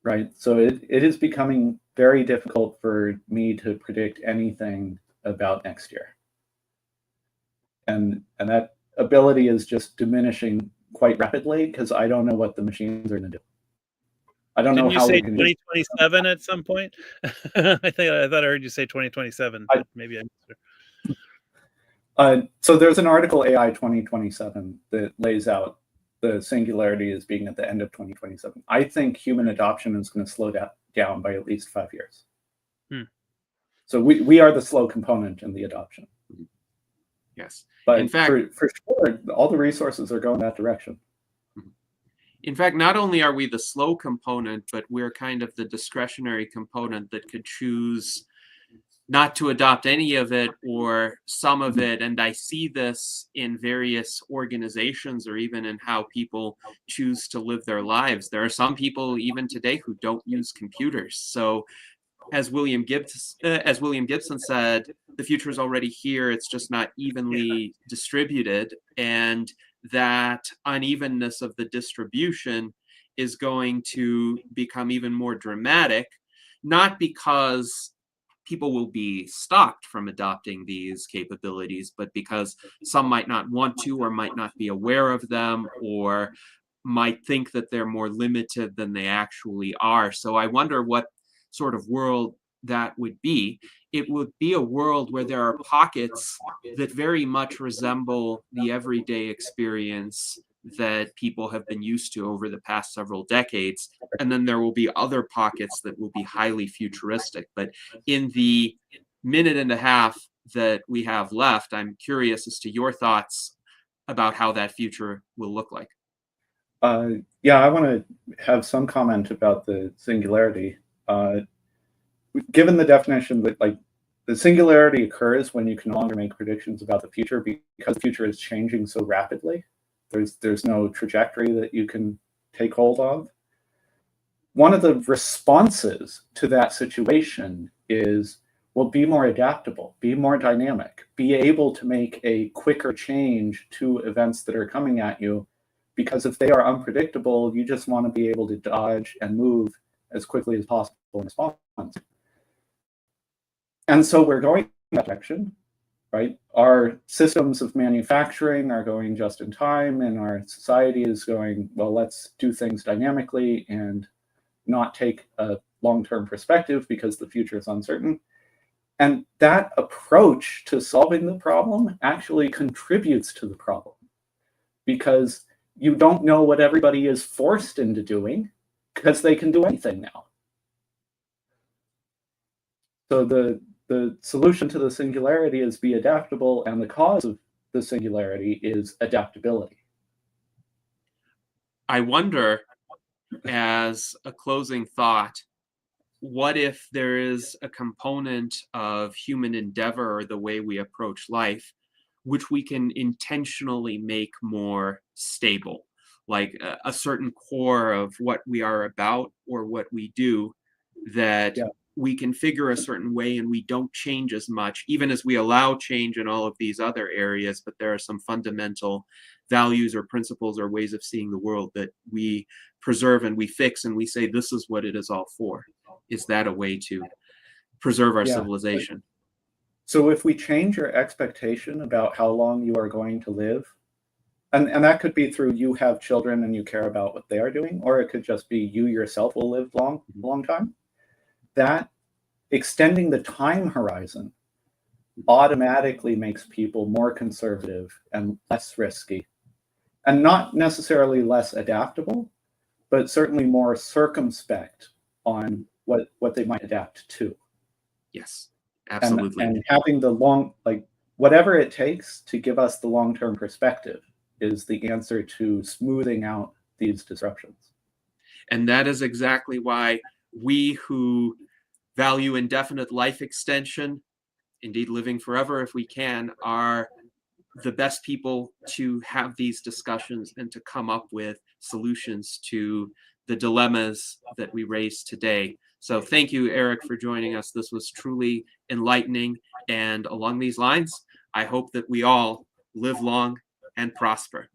right? So it is becoming very difficult for me to predict anything about next year. And that ability is just diminishing quite rapidly because I don't know what the machines are going to do. I don't know Didn't you how say we're going to do 2027 at some point? I thought I heard you say 2027, but maybe I missed it. So there's an article, AI 2027, that lays out the singularity as being at the end of 2027. I think human adoption is going to slow down by at least 5 years. So we are the slow component in the adoption. Yes. But in fact, for sure, all the resources are going that direction. In fact, not only are we the slow component, but we're kind of the discretionary component that could choose not to adopt any of it or some of it. And I see this in various organizations or even in how people choose to live their lives. There are some people even today who don't use computers. So as William Gibson said, the future is already here. It's just not evenly distributed. And that unevenness of the distribution is going to become even more dramatic, not because people will be stopped from adopting these capabilities, but because some might not want to or might not be aware of them or might think that they're more limited than they actually are. So I wonder what sort of world that would be. It would be a world where there are pockets that very much resemble the everyday experience that people have been used to over the past several decades. And then there will be other pockets that will be highly futuristic. But in the minute and a half that we have left, I'm curious as to your thoughts about how that future will look like. Yeah, I want to have some comment about the singularity. Given the definition that like the singularity occurs when you can no longer make predictions about the future because the future is changing so rapidly. There's no trajectory that you can take hold of. One of the responses to that situation is, well, be more adaptable, be more dynamic, be able to make a quicker change to events that are coming at you, because if they are unpredictable, you just want to be able to dodge and move as quickly as possible in response. And so we're going in that direction, right? Our systems of manufacturing are going just in time, and our society is going, well, let's do things dynamically and not take a long-term perspective because the future is uncertain. And that approach to solving the problem actually contributes to the problem because you don't know what everybody is forced into doing because they can do anything now. So the solution to the singularity is be adaptable, and the cause of the singularity is adaptability. I wonder, as a closing thought, what if there is a component of human endeavor or the way we approach life, which we can intentionally make more stable, like a certain core of what we are about or what we do that we can figure a certain way and we don't change as much, even as we allow change in all of these other areas, but there are some fundamental values or principles or ways of seeing the world that we preserve and we fix and we say this is what it is all for. Is that a way to preserve our civilization? So if we change your expectation about how long you are going to live, and that could be through you have children and you care about what they are doing, or it could just be you yourself will live long time, that extending the time horizon automatically makes people more conservative and less risky, and not necessarily less adaptable, but certainly more circumspect on what they might adapt to. Yes, absolutely. And having the whatever it takes to give us the long-term perspective is the answer to smoothing out these disruptions. And that is exactly why we who value indefinite life extension, indeed living forever if we can, are the best people to have these discussions and to come up with solutions to the dilemmas that we raised today. So thank you, Eric, for joining us. This was truly enlightening. And along these lines, I hope that we all live long and prosper.